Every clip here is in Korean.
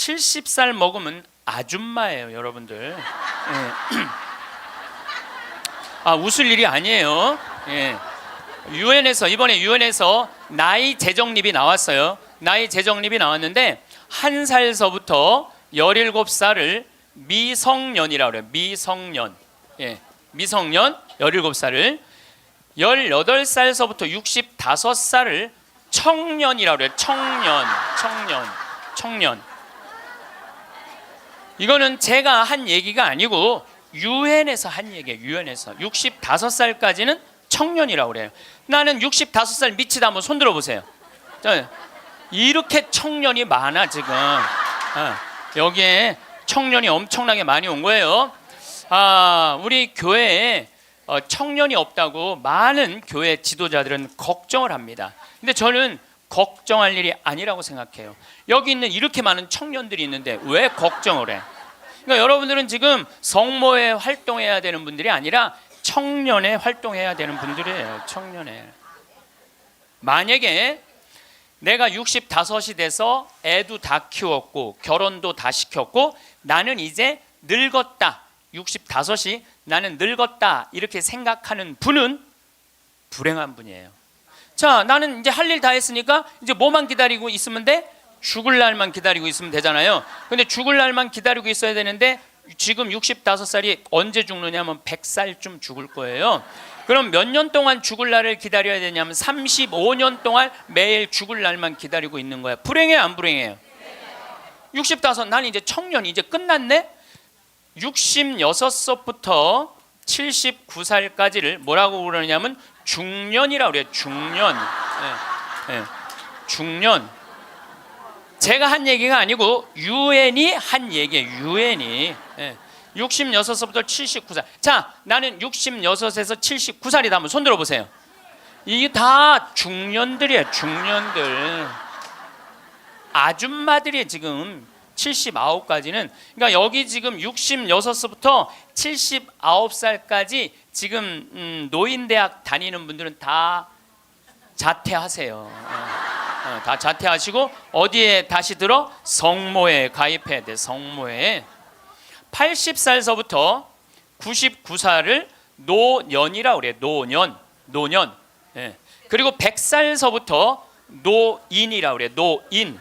70살 먹으면 아줌마예요, 여러분들. 예. 웃을 일이 아니에요. 예. 이번에 유엔에서 나이 재정립이 나왔어요. 나이 재정립이 나왔는데 1살서부터 17살을 미성년이라고 그래요. 미성년. 예. 미성년 17살을 18살서부터 65살을 청년이라고 그래요. 청년. 이거는 제가 한 얘기가 아니고 유엔에서 한 얘기예요. 유엔에서 65살까지는 청년이라고 그래요. 나는 65살 미치다 한번 손 들어보세요. 이렇게 청년이 많아 지금. 여기에 청년이 엄청나게 많이 온 거예요. 우리 교회에 청년이 없다고 많은 교회 지도자들은 걱정을 합니다. 근데 저는 걱정할 일이 아니라고 생각해요. 여기 있는 이렇게 많은 청년들이 있는데 왜 걱정을 해? 그러니까 여러분들은 지금 성모에 활동해야 되는 분들이 아니라 청년에 활동해야 되는 분들이에요. 청년에. 만약에 내가 65이 돼서 애도 다 키웠고 결혼도 다 시켰고 나는 이제 늙었다. 65이 나는 늙었다. 이렇게 생각하는 분은 불행한 분이에요. 자, 나는 이제 할 일 다 했으니까 이제 뭐만 기다리고 있으면 돼? 죽을 날만 기다리고 있으면 되잖아요. 근데 죽을 날만 기다리고 있어야 되는데 지금 65살이 언제 죽느냐면 100살쯤 죽을 거예요. 그럼 몇 년 동안 죽을 날을 기다려야 되냐면 35년 동안 매일 죽을 날만 기다리고 있는 거야. 불행해요, 안 불행해요? 65, 난 이제 청년, 이제 끝났네? 66세부터 79살까지를 뭐라고 그러냐면 중년이라고 그래요. 중년. 중년. 제가 한 얘기가 아니고 유엔이 한 얘기예요. 유엔이. 66세부터 79살. 자, 나는 66에서 79살이다. 한번 손 들어보세요. 이게 다 중년들이에요. 중년들. 아줌마들이 지금 79까지는. 그러니까 여기 지금 66세부터 79살까지 지금 노인대학 다니는 분들은 다 자퇴하세요. 다 자퇴하시고 어디에 다시 들어? 성모에 가입해야 돼. 성모에. 80살서부터 99살을 노년이라고 그래. 노년. 예. 그리고 100살서부터 노인이라고 그래. 노인.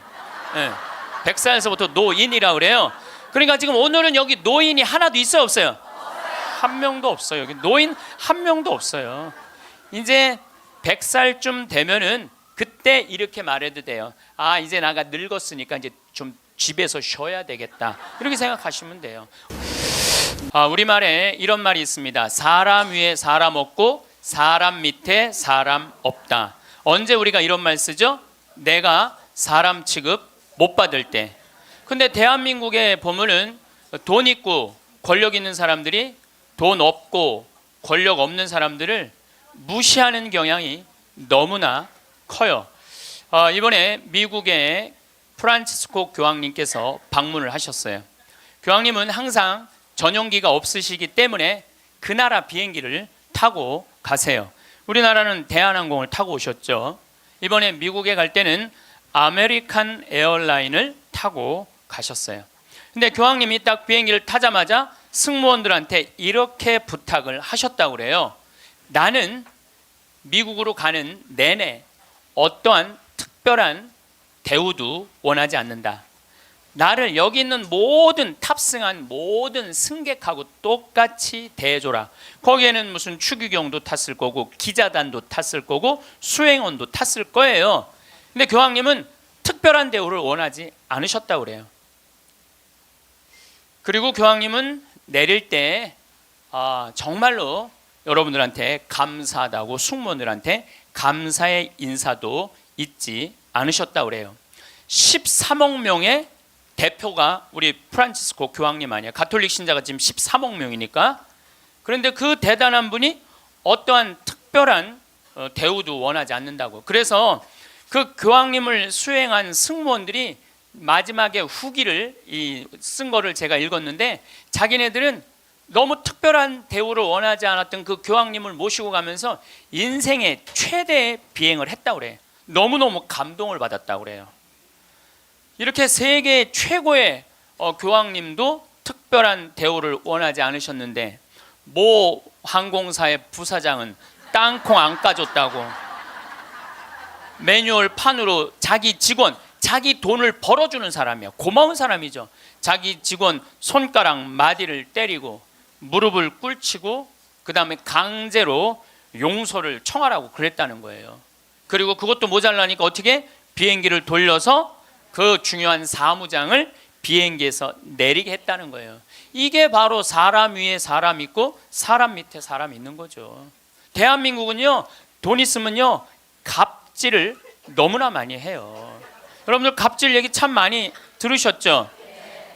100살서부터 노인이라고 그래요. 그러니까 지금 오늘은 여기 노인이 하나도 있어요, 없어요? 한 명도 없어요. 여기 노인 한 명도 없어요. 이제 100살쯤 되면은 그때 이렇게 말해도 돼요. 이제 나가 늙었으니까 이제 좀 집에서 쉬어야 되겠다. 이렇게 생각하시면 돼요. 우리말에 이런 말이 있습니다. 사람 위에 사람 없고 사람 밑에 사람 없다. 언제 우리가 이런 말 쓰죠? 내가 사람 취급 못 받을 때. 근데 대한민국에 보면은 돈 있고 권력 있는 사람들이 돈 없고 권력 없는 사람들을 무시하는 경향이 너무나 커요. 이번에 미국의 프란치스코 교황님께서 방문을 하셨어요. 교황님은 항상 전용기가 없으시기 때문에 그 나라 비행기를 타고 가세요. 우리나라는 대한항공을 타고 오셨죠. 이번에 미국에 갈 때는 아메리칸 에어라인을 타고 가셨어요. 근데 교황님이 딱 비행기를 타자마자 승무원들한테 이렇게 부탁을 하셨다고 그래요. 나는 미국으로 가는 내내 어떠한 특별한 대우도 원하지 않는다. 나를 여기 있는 모든 탑승한 모든 승객하고 똑같이 대해줘라. 거기에는 무슨 추기경도 탔을 거고 기자단도 탔을 거고 수행원도 탔을 거예요. 근데 교황님은 특별한 대우를 원하지 않으셨다고 그래요. 그리고 교황님은 내릴 때 정말로 여러분들한테 감사하다고 승무원들한테 감사의 인사도 잊지 않으셨다고 그래요. 13억 명의 대표가 우리 프란치스코 교황님 아니야. 가톨릭 신자가 지금 13억 명이니까. 그런데 그 대단한 분이 어떠한 특별한 대우도 원하지 않는다고. 그래서 그 교황님을 수행한 승무원들이 마지막에 후기를 쓴 거를 제가 읽었는데 자기네들은 너무 특별한 대우를 원하지 않았던 그 교황님을 모시고 가면서 인생의 최대의 비행을 했다고 그래요. 너무너무 감동을 받았다고 그래요. 이렇게 세계 최고의 교황님도 특별한 대우를 원하지 않으셨는데 모 항공사의 부사장은 땅콩 안 까줬다고 매뉴얼 판으로 자기 직원, 자기 돈을 벌어주는 사람이야. 고마운 사람이죠. 자기 직원 손가락 마디를 때리고 무릎을 꿇치고 그 다음에 강제로 용서를 청하라고 그랬다는 거예요. 그리고 그것도 모자라니까 어떻게 비행기를 돌려서 그 중요한 사무장을 비행기에서 내리게 했다는 거예요. 이게 바로 사람 위에 사람 있고 사람 밑에 사람 있는 거죠. 대한민국은요, 돈 있으면요 갑질을 너무나 많이 해요. 여러분들 갑질 얘기 참 많이 들으셨죠?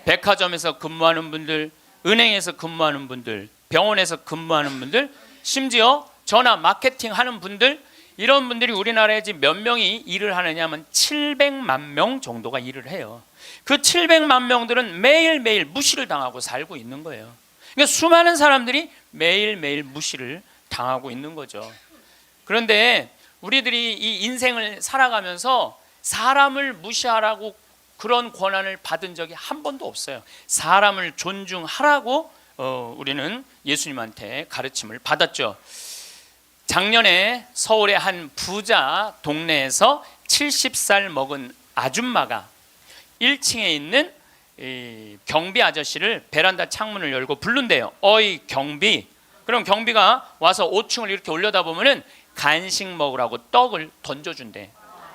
백화점에서 근무하는 분들, 은행에서 근무하는 분들, 병원에서 근무하는 분들, 심지어 전화 마케팅 하는 분들, 이런 분들이 우리나라에 지금 몇 명이 일을 하느냐 하면 700만 명 정도가 일을 해요. 그 700만 명들은 매일매일 무시를 당하고 살고 있는 거예요. 그러니까 수많은 사람들이 매일매일 무시를 당하고 있는 거죠. 그런데 우리들이 이 인생을 살아가면서 사람을 무시하라고 그런 권한을 받은 적이 한 번도 없어요. 사람을 존중하라고 우리는 예수님한테 가르침을 받았죠. 작년에 서울의 한 부자 동네에서 70살 먹은 아줌마가 1층에 있는 경비 아저씨를 베란다 창문을 열고 부른대요. 어이 경비. 그럼 경비가 와서 5층을 이렇게 올려다보면은 간식 먹으라고 떡을 던져준대.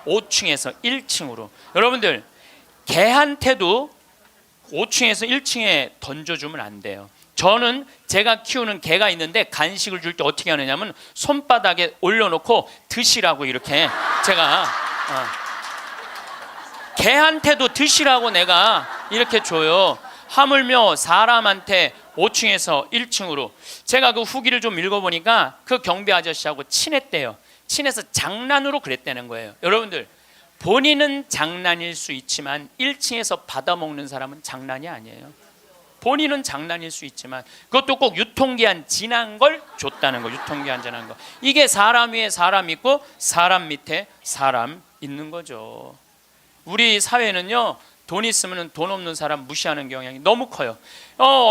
5층에서 1층으로. 여러분들, 개한테도 5층에서 1층에 던져주면 안 돼요. 저는 제가 키우는 개가 있는데 간식을 줄 때 어떻게 하느냐면 손바닥에 올려놓고 드시라고 이렇게 제가 개한테도 드시라고 내가 이렇게 줘요. 하물며 사람한테 5층에서 1층으로. 제가 그 후기를 좀 읽어보니까 그 경비 아저씨하고 친했대요. 친해서 장난으로 그랬다는 거예요. 여러분들, 본인은 장난일 수 있지만 1층에서 받아먹는 사람은 장난이 아니에요. 본인은 장난일 수 있지만 그것도 꼭 유통기한 지난 걸 줬다는 거. 유통기한 지난 거. 이게 사람 위에 사람 있고 사람 밑에 사람 있는 거죠. 우리 사회는요, 돈 있으면 돈 없는 사람 무시하는 경향이 너무 커요.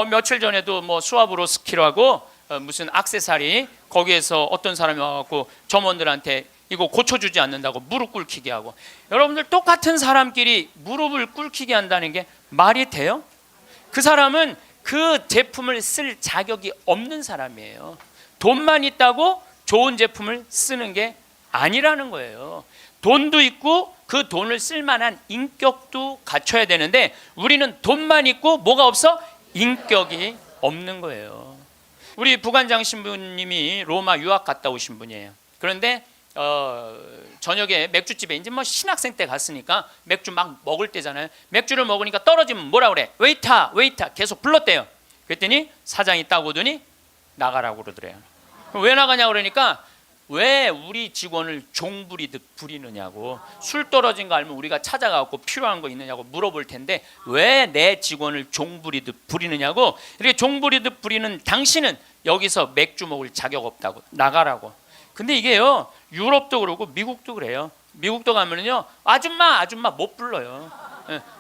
며칠 전에도 뭐 수아브로스키라고 무슨 액세서리, 거기에서 어떤 사람이 와갖고 점원들한테 이거 고쳐주지 않는다고 무릎 꿇히게 하고. 여러분들, 똑같은 사람끼리 무릎을 꿇히게 한다는 게 말이 돼요? 그 사람은 그 제품을 쓸 자격이 없는 사람이에요. 돈만 있다고 좋은 제품을 쓰는 게 아니라는 거예요. 돈도 있고 그 돈을 쓸 만한 인격도 갖춰야 되는데 우리는 돈만 있고 뭐가 없어? 인격이 없는 거예요. 우리 부관장 신부님이 로마 유학 갔다 오신 분이에요. 그런데 저녁에 맥주집에 이제 뭐 신학생 때 갔으니까 맥주 막 먹을 때잖아요. 맥주를 먹으니까 떨어지면 뭐라 그래? 웨이터, 웨이터 계속 불렀대요. 그랬더니 사장이 딱 오더니 나가라고 그러더래요. 왜 나가냐고 그러니까 왜 우리 직원을 종부리듯 부리느냐고. 술 떨어진 거 알면 우리가 찾아가고 필요한 거 있느냐고 물어볼 텐데 왜 내 직원을 종부리듯 부리느냐고. 이렇게 종부리듯 부리는 당신은 여기서 맥주 먹을 자격 없다고 나가라고. 근데 이게요, 유럽도 그러고 미국도 그래요. 미국도 가면은요, 아줌마 못 불러요.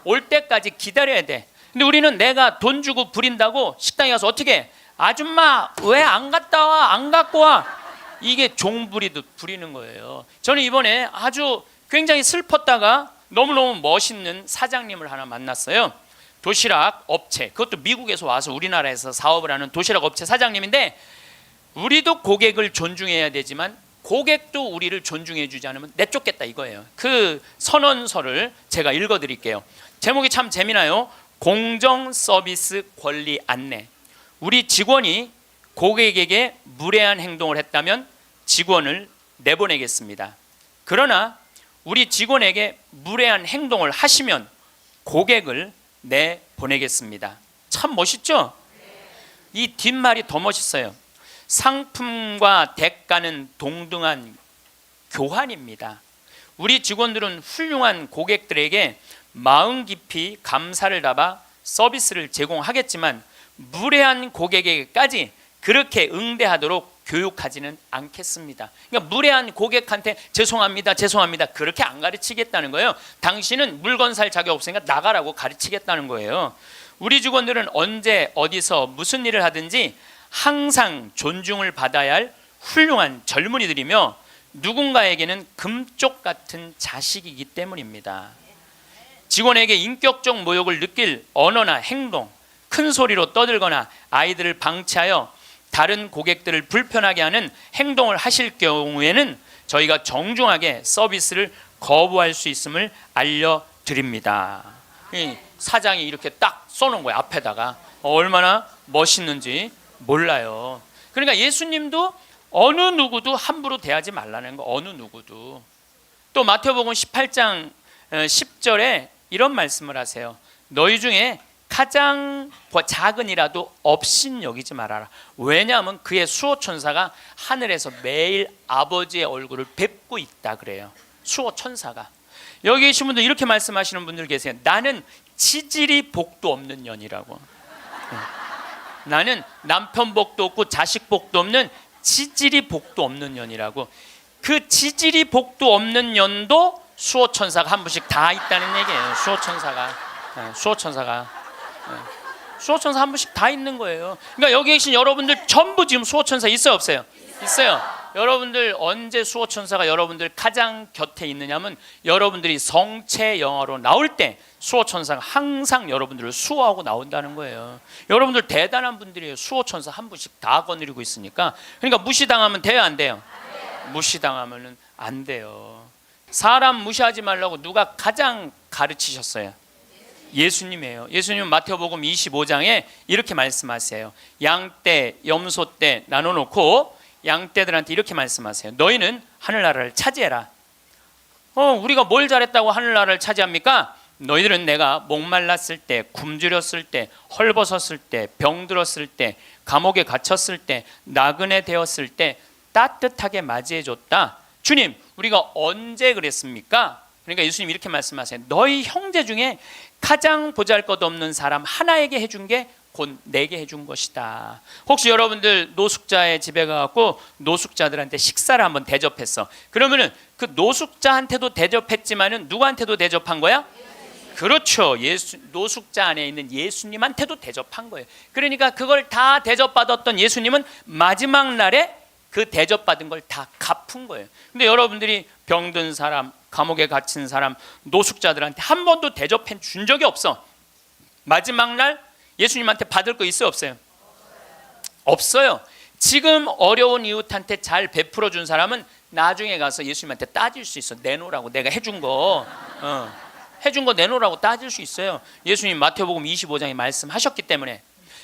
올 때까지 기다려야 돼. 근데 우리는 내가 돈 주고 부린다고 식당에 가서 어떻게 해? 아줌마 왜 안 갔다 와? 안 갖고 와? 이게 종부리듯 부리는 거예요. 저는 이번에 아주 굉장히 슬펐다가 너무너무 멋있는 사장님을 하나 만났어요. 도시락 업체, 그것도 미국에서 와서 우리나라에서 사업을 하는 도시락 업체 사장님인데, 우리도 고객을 존중해야 되지만 고객도 우리를 존중해 주지 않으면 내쫓겠다 이거예요. 그 선언서를 제가 읽어드릴게요. 제목이 참 재미나요. 공정 서비스 권리 안내. 우리 직원이 고객에게 무례한 행동을 했다면 직원을 내보내겠습니다. 그러나 우리 직원에게 무례한 행동을 하시면 고객을 내보내겠습니다. 참 멋있죠? 이 뒷말이 더 멋있어요. 상품과 대가는 동등한 교환입니다. 우리 직원들은 훌륭한 고객들에게 마음 깊이 감사를 담아 서비스를 제공하겠지만 무례한 고객에게까지 그렇게 응대하도록 교육하지는 않겠습니다. 그러니까 무례한 고객한테 죄송합니다, 죄송합니다 그렇게 안 가르치겠다는 거예요. 당신은 물건 살 자격 없으니까 나가라고 가르치겠다는 거예요. 우리 직원들은 언제 어디서 무슨 일을 하든지 항상 존중을 받아야 할 훌륭한 젊은이들이며 누군가에게는 금쪽 같은 자식이기 때문입니다. 직원에게 인격적 모욕을 느낄 언어나 행동, 큰 소리로 떠들거나 아이들을 방치하여 다른 고객들을 불편하게 하는 행동을 하실 경우에는 저희가 정중하게 서비스를 거부할 수 있음을 알려드립니다. 사장이 이렇게 딱 써놓은 거예요. 앞에다가. 얼마나 멋있는지 몰라요. 그러니까 예수님도 어느 누구도 함부로 대하지 말라는 거. 어느 누구도. 또 마태복음 18장 10절에 이런 말씀을 하세요. 너희 중에 가장 작은이라도 업신 여기지 말아라. 왜냐하면 그의 수호천사가 하늘에서 매일 아버지의 얼굴을 뵙고 있다 그래요. 수호천사가. 여기 계신 분들 이렇게 말씀하시는 분들 계세요. 나는 치질이 복도 없는 년이라고. 나는 남편 복도 없고 자식 복도 없는 치질이 복도 없는 년이라고. 그 치질이 복도 없는 년도 수호천사가 한 분씩 다 있다는 얘기예요. 수호천사가 한 분씩 다 있는 거예요. 그러니까 여기 계신 여러분들 전부 지금 수호천사 있어요, 없어요? 있어요. 여러분들 언제 수호천사가 여러분들 가장 곁에 있느냐면 여러분들이 성체 영화로 나올 때 수호천사가 항상 여러분들을 수호하고 나온다는 거예요. 여러분들 대단한 분들이에요. 수호천사 한 분씩 다 거느리고 있으니까. 그러니까 무시당하면 돼요, 안 돼요? 무시당하면 안 돼요. 사람 무시하지 말라고 누가 가장 가르치셨어요? 예수님이에요. 예수님은 마태복음 25장에 이렇게 말씀하세요. 양떼, 염소떼 나눠놓고 양떼들한테 이렇게 말씀하세요. 너희는 하늘나라를 차지해라. 우리가 뭘 잘했다고 하늘나라를 차지합니까? 너희들은 내가 목말랐을 때, 굶주렸을 때, 헐벗었을 때, 병들었을 때, 감옥에 갇혔을 때, 나그네 되었을 때 따뜻하게 맞이해줬다. 주님, 우리가 언제 그랬습니까? 그러니까 예수님 이렇게 말씀하세요. 너희 형제 중에 가장 보잘것없는 사람 하나에게 해준 게 곧 내게 해준 것이다. 혹시 여러분들 노숙자의 집에 가고 노숙자들한테 식사를 한번 대접했어. 그러면은 그 노숙자한테도 대접했지만은 누구한테도 대접한 거야? 그렇죠. 노숙자 안에 있는 예수님한테도 대접한 거예요. 그러니까 그걸 다 대접받았던 예수님은 마지막 날에 그 대접받은 걸 다 갚은 거예요. 근데 여러분들이 병든 사람, 감옥에 갇힌 사람, 노숙자들한테 한 번도 대접해 준 적이 없어. 마지막 날 예수님한테 받을 거 있어요, 없어요? 없어요. 지금 어려운 이웃한테 잘 베풀어 준 사람은 나중에 가서 예수님한테 따질 수 있어. 내놓으라고. 내가 해준 거 해준 거 내놓으라고 따질 수 있어요. 예수님 마태복음 25장에 말씀하셨기 때문에.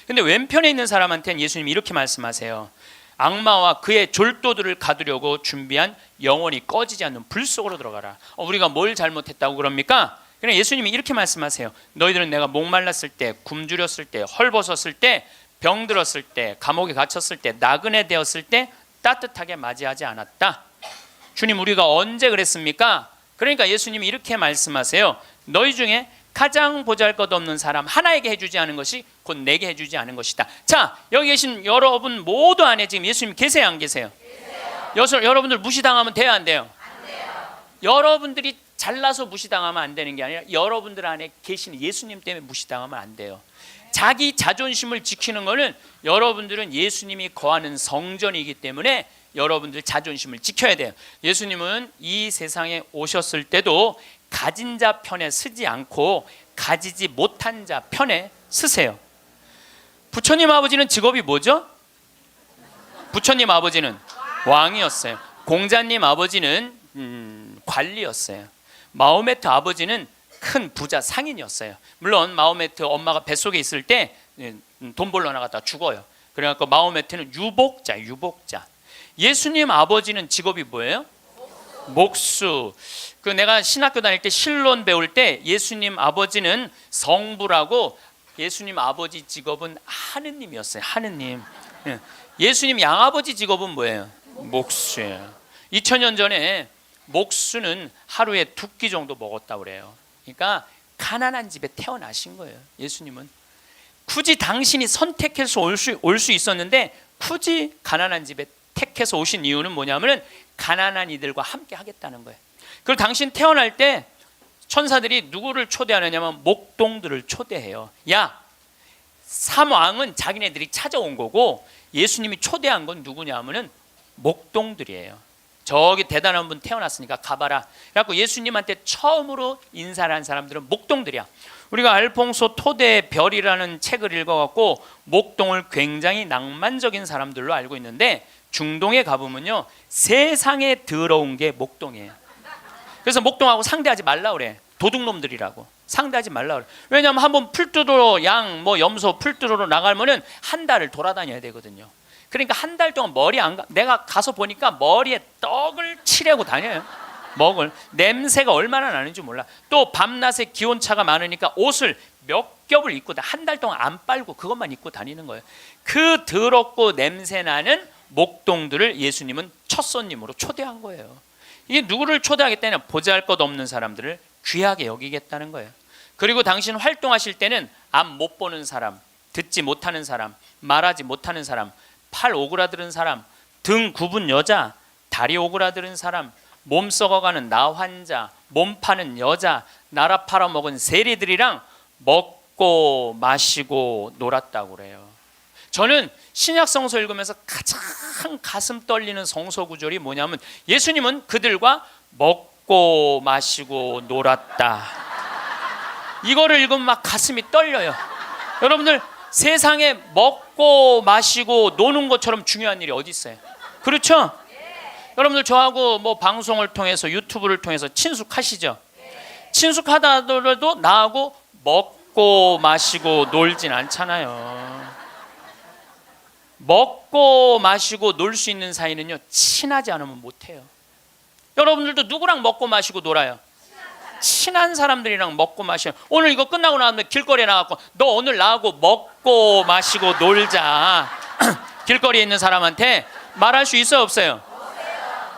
근데 왼편에 있는 사람한테는 예수님이 이렇게 말씀하세요. 악마와 그의 졸도들을 가두려고 준비한 영원히 꺼지지 않는 불 속으로 들어가라. 우리가 뭘 잘못했다고 그럽니까? 그냥 예수님이 이렇게 말씀하세요. 너희들은 내가 목말랐을 때, 굶주렸을 때, 헐벗었을 때, 병들었을 때, 감옥에 갇혔을 때, 나그네 되었을 때 따뜻하게 맞이하지 않았다. 주님, 우리가 언제 그랬습니까? 그러니까 예수님이 이렇게 말씀하세요. 너희 중에 가장 보잘것없는 사람 하나에게 해주지 않은 것이 곧 내게 해주지 않은 것이다. 자, 여기 계신 여러분 모두 안에 지금 예수님 계세요, 안 계세요? 계세요. 여러분들 무시당하면 돼요, 안 돼요? 안 돼요. 여러분들이 잘나서 무시당하면 안 되는 게 아니라 여러분들 안에 계시는 예수님 때문에 무시당하면 안 돼요. 자기 자존심을 지키는 것은 여러분들은 예수님이 거하는 성전이기 때문에 여러분들 자존심을 지켜야 돼요. 예수님은 이 세상에 오셨을 때도 가진 자 편에 서지 않고 가지지 못한 자 편에 서세요. 부처님 아버지는 직업이 뭐죠? 부처님 아버지는 왕이었어요. 공자님 아버지는 관리였어요. 마호메트 아버지는 큰 부자 상인이었어요. 물론 마호메트 엄마가 뱃속에 있을 때 돈 벌러 나갔다 죽어요. 그래갖고 마호메트는 유복자. 예수님 아버지는 직업이 뭐예요? 목수. 그 내가 신학교 다닐 때 신론 배울 때 예수님 아버지는 성부라고 예수님 아버지 직업은 하느님이었어요. 하느님. 예수님 양아버지 직업은 뭐예요? 목수예요. 2000년 전에 목수는 하루에 2끼 정도 먹었다고 그래요. 그러니까 가난한 집에 태어나신 거예요. 예수님은 굳이 당신이 선택해서 올 수 있었는데 굳이 가난한 집에 택해서 오신 이유는 뭐냐면 가난한 이들과 함께 하겠다는 거예요. 그리고 당신 태어날 때 천사들이 누구를 초대하느냐면 목동들을 초대해요. 야, 삼왕은 자기네들이 찾아온 거고 예수님이 초대한 건 누구냐면은 목동들이에요. 저기 대단한 분 태어났으니까 가봐라. 그래갖고 예수님한테 처음으로 인사를 한 사람들은 목동들이야. 우리가 알퐁소 토대의 별이라는 책을 읽어갖고 목동을 굉장히 낭만적인 사람들로 알고 있는데 중동에 가보면요 세상에 더러운 게 목동이에요. 그래서 목동하고 상대하지 말라 그래. 도둑놈들이라고 상대하지 말라 그래. 왜냐하면 한번 풀 뜯으러 양 뭐 염소 풀 뜯으러 나가면은 한 달을 돌아다녀야 되거든요. 그러니까 한 달 동안 머리 안 가. 내가 가서 보니까 머리에 떡을 칠하고 다녀요. 먹을 냄새가 얼마나 나는지 몰라. 또 밤낮에 기온차가 많으니까 옷을 몇 겹을 입고 한 달 동안 안 빨고 그것만 입고 다니는 거예요. 그 더럽고 냄새나는 목동들을 예수님은 첫 손님으로 초대한 거예요. 이게 누구를 초대하겠다냐? 보잘것없는 사람들을 귀하게 여기겠다는 거예요. 그리고 당신 활동하실 때는 앞 못 보는 사람, 듣지 못하는 사람, 말하지 못하는 사람, 팔 오그라드는 사람, 등 굽은 여자, 다리 오그라드는 사람, 몸 썩어가는 나 환자, 몸 파는 여자, 나라 팔아먹은 세리들이랑 먹고 마시고 놀았다고 그래요. 저는 신약 성서 읽으면서 가장 가슴 떨리는 성서 구절이 뭐냐면 예수님은 그들과 먹고 마시고 놀았다. 이거를 읽으면 막 가슴이 떨려요. 여러분들 세상에 먹고 마시고 노는 것처럼 중요한 일이 어디 있어요? 그렇죠? 여러분들 저하고 뭐 방송을 통해서 유튜브를 통해서 친숙하시죠? 친숙하다더라도 나하고 먹고 마시고 놀진 않잖아요. 먹고 마시고 놀 수 있는 사이는요 친하지 않으면 못해요. 여러분들도 누구랑 먹고 마시고 놀아요? 친한 사람들이랑 먹고 마셔요. 오늘 이거 끝나고 나면 길거리에 나가고 너 오늘 나하고 먹고 마시고 놀자. 길거리에 있는 사람한테 말할 수 있어요 없어요?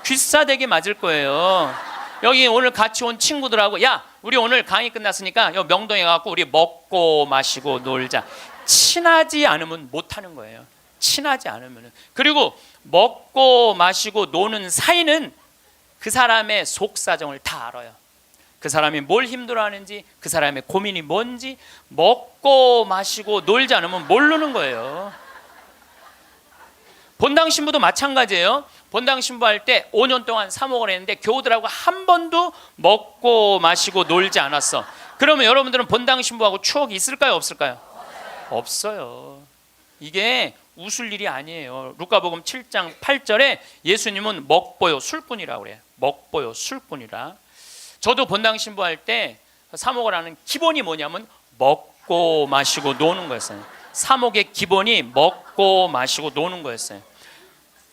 귀싸대기 맞을 거예요. 여기 오늘 같이 온 친구들하고 야 우리 오늘 강의 끝났으니까 여기 명동에 가고 우리 먹고 마시고 놀자. 친하지 않으면 못하는 거예요. 친하지 않으면. 그리고 먹고 마시고 노는 사이는 그 사람의 속사정을 다 알아요. 그 사람이 뭘 힘들어하는지, 그 사람의 고민이 뭔지 먹고 마시고 놀지 않으면 모르는 거예요. 본당 신부도 마찬가지예요. 본당 신부할 때 5년 동안 사목을 했는데 교우들하고 한 번도 먹고 마시고 놀지 않았어. 그러면 여러분들은 본당 신부하고 추억이 있을까요 없을까요? 없어요. 이게 웃을 일이 아니에요. 루카복음 7장 8절에 예수님은 먹보요 술꾼이라고 그래요. 먹보요 술꾼이라. 저도 본당 신부할 때 사목을 하는 기본이 뭐냐면 먹고 마시고 노는 거였어요. 사목의 기본이 먹고 마시고 노는 거였어요.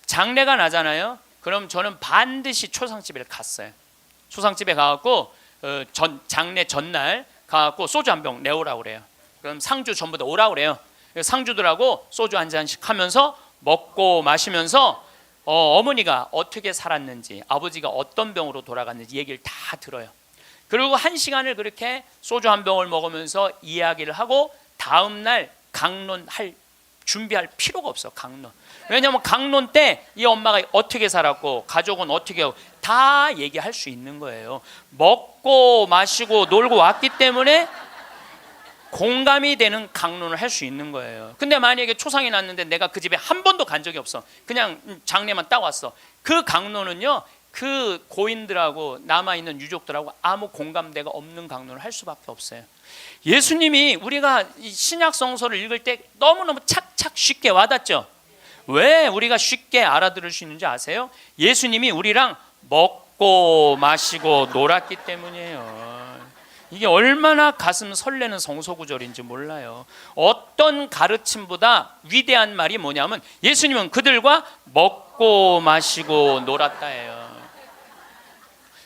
장례가 나잖아요. 그럼 저는 반드시 초상집에 갔어요. 초상집에 가갖고 장례 전날 가갖고 소주 한 병 내오라고 그래요. 그럼 상주 전부 다 오라고 그래요. 상주들하고 소주 한 잔씩 하면서 먹고 마시면서 어머니가 어떻게 살았는지 아버지가 어떤 병으로 돌아갔는지 얘기를 다 들어요. 그리고 1시간을 그렇게 소주 한 병을 먹으면서 이야기를 하고 다음날 강론할 준비할 필요가 없어. 강론. 왜냐하면 강론 때 이 엄마가 어떻게 살았고 가족은 어떻게 하고 다 얘기할 수 있는 거예요. 먹고 마시고 놀고 왔기 때문에 공감이 되는 강론을 할 수 있는 거예요. 근데 만약에 초상이 났는데 내가 그 집에 한 번도 간 적이 없어. 그냥 장례만 딱 왔어. 그 강론은요 그 고인들하고 남아있는 유족들하고 아무 공감대가 없는 강론을 할 수밖에 없어요. 예수님이 우리가 신약 성서를 읽을 때 너무너무 착착 쉽게 와닿죠. 왜 우리가 쉽게 알아들을 수 있는지 아세요? 예수님이 우리랑 먹고 마시고 놀았기 때문이에요. 이게 얼마나 가슴 설레는 성서 구절인지 몰라요. 어떤 가르침보다 위대한 말이 뭐냐면 예수님은 그들과 먹고 마시고 놀았다예요.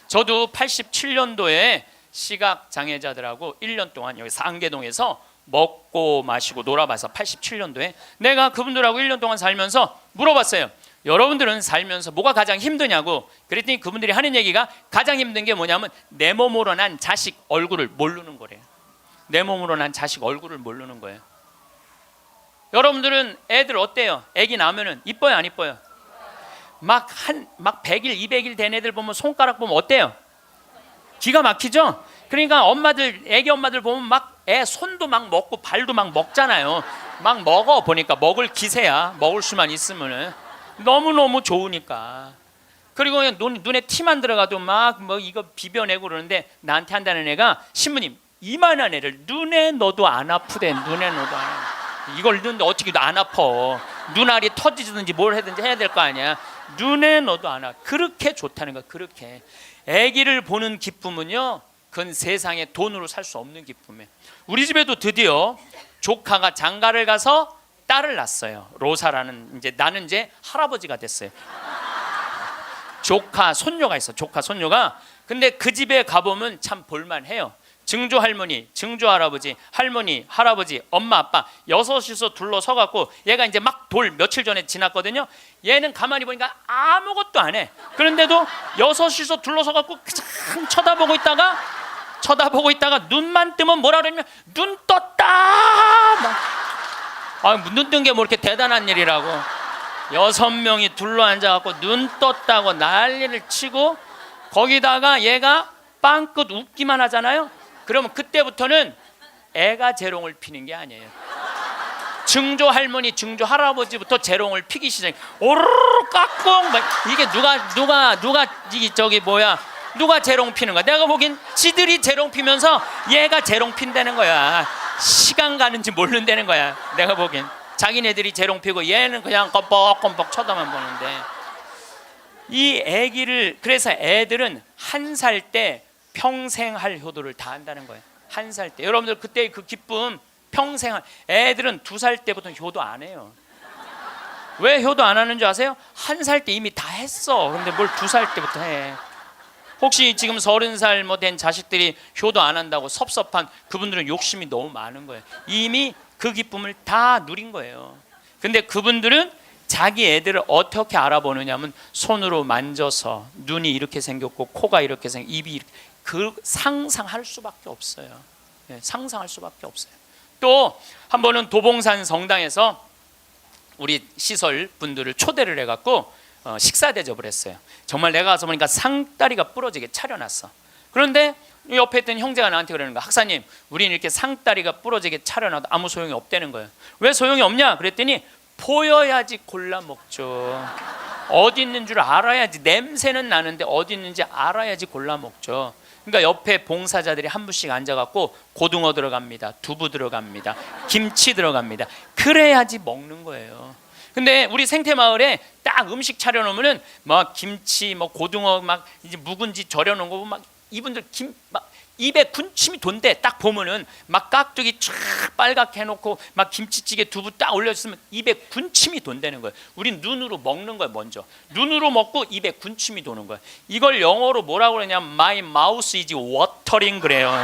저도 87년도에 시각장애자들하고 1년 동안 여기 상계동에서 먹고 마시고 놀아봐서 87년도에 내가 그분들하고 1년 동안 살면서 물어봤어요. 여러분들은 살면서 뭐가 가장 힘드냐고. 그랬더니 그분들이 하는 얘기가 가장 힘든 게 뭐냐면 내 몸으로 난 자식 얼굴을 모르는 거래요. 내 몸으로 난 자식 얼굴을 모르는 거예요. 여러분들은 애들 어때요? 애기 낳으면 이뻐요 안 이뻐요? 막 100일 200일 된 애들 보면 손가락 보면 어때요? 기가 막히죠? 그러니까 엄마들, 애기 엄마들 보면 막 애 손도 막 먹고 발도 막 먹잖아요. 막 먹어. 보니까 먹을 기세야. 먹을 수만 있으면은 너무너무 좋으니까. 그리고 그냥 눈에 티만 들어가도 막 뭐 이거 비벼내고 그러는데, 나한테 한다는 애가, 신부님 이만한 애를 눈에 넣어도 안 아프대. 눈에 넣어도 안 아파. 이걸 넣는데 어떻게 안 아파. 눈알이 터지든지 뭘 하든지 해야 될 거 아니야. 눈에 넣어도 안 아파. 그렇게 좋다는 거야. 그렇게 아기를 보는 기쁨은요, 그건 세상에 돈으로 살 수 없는 기쁨이에요. 우리 집에도 드디어 조카가 장가를 가서 딸을 낳았어요. 로사라는, 이제 나는 이제 할아버지가 됐어요. 조카 손녀가 있어. 조카 손녀가. 근데 그 집에 가보면 참 볼만해요. 증조 할머니, 증조 할아버지, 할머니, 할아버지, 엄마, 아빠 여섯이서 둘러서 갖고, 얘가 이제 막 돌 며칠 전에 지났거든요. 얘는 가만히 보니까 아무것도 안 해. 그런데도 여섯이서 둘러서 갖고 그냥 쳐다보고 있다가 눈만 뜨면 뭐라 그러냐면, 눈 떴다. 눈 뜬 게 뭐 이렇게 대단한 일이라고. 6명이 둘러 앉아갖고 눈 떴다고 난리를 치고, 거기다가 얘가 빵긋 웃기만 하잖아요. 그러면 그때부터는 애가 재롱을 피는 게 아니에요. 증조 할머니, 증조 할아버지부터 재롱을 피기 시작해. 오르르 깍꿍. 이게 누가 재롱 피는 거야? 내가 보기엔 지들이 재롱 피면서 얘가 재롱 핀다는 거야. 시간 가는지 모른다는 거야. 내가 보기엔 자기네들이 재롱 피고 얘는 그냥 껌뻑껌뻑 쳐다만 보는데, 이 아기를, 그래서 애들은 1살 때 평생 할 효도를 다 한다는 거예요. 1살 때. 여러분들 그때 그 기쁨 평생 애들은 2살 때부터 효도 안 해요. 왜 효도 안 하는 줄 아세요? 1살 때 이미 다 했어. 근데 뭘 2살 때부터 해. 혹시 지금 30살 뭐 된 자식들이 효도 안 한다고 섭섭한 그분들은 욕심이 너무 많은 거예요. 이미 그 기쁨을 다 누린 거예요. 근데 그분들은 자기 애들을 어떻게 알아보느냐면, 손으로 만져서 눈이 이렇게 생겼고 코가 이렇게 생겼고 입이 이렇게, 그 상상할 수밖에 없어요. 네, 상상할 수밖에 없어요. 또 한 번은 도봉산 성당에서 우리 시설 분들을 초대를 해갖고 식사 대접을 했어요. 정말 내가 가서 보니까 상다리가 부러지게 차려놨어. 그런데 옆에 있던 형제가 나한테 그러는 거야. 학사님, 우리는 이렇게 상다리가 부러지게 차려놔도 아무 소용이 없다는 거예요. 왜 소용이 없냐 그랬더니, 보여야지 골라 먹죠. 어디 있는 줄 알아야지. 냄새는 나는데 어디 있는지 알아야지 골라 먹죠. 그러니까 옆에 봉사자들이 한 분씩 앉아갖고 고등어 들어갑니다, 두부 들어갑니다, 김치 들어갑니다. 그래야지 먹는 거예요. 근데 우리 생태마을에 딱 음식 차려놓으면은 막 김치, 뭐 고등어 막 이제 묵은지 절여놓은 거 보면 막 이분들 막 입에 군침이 돈대. 딱 보면은 막 깍두기 쫙 빨갛게 해놓고 막 김치찌개 두부 딱 올려주면 입에 군침이 돈다는 거예요. 우린 눈으로 먹는 거예요. 먼저 눈으로 먹고 입에 군침이 도는 거예요. 이걸 영어로 뭐라고 그러냐면 My mouth is watering 그래요.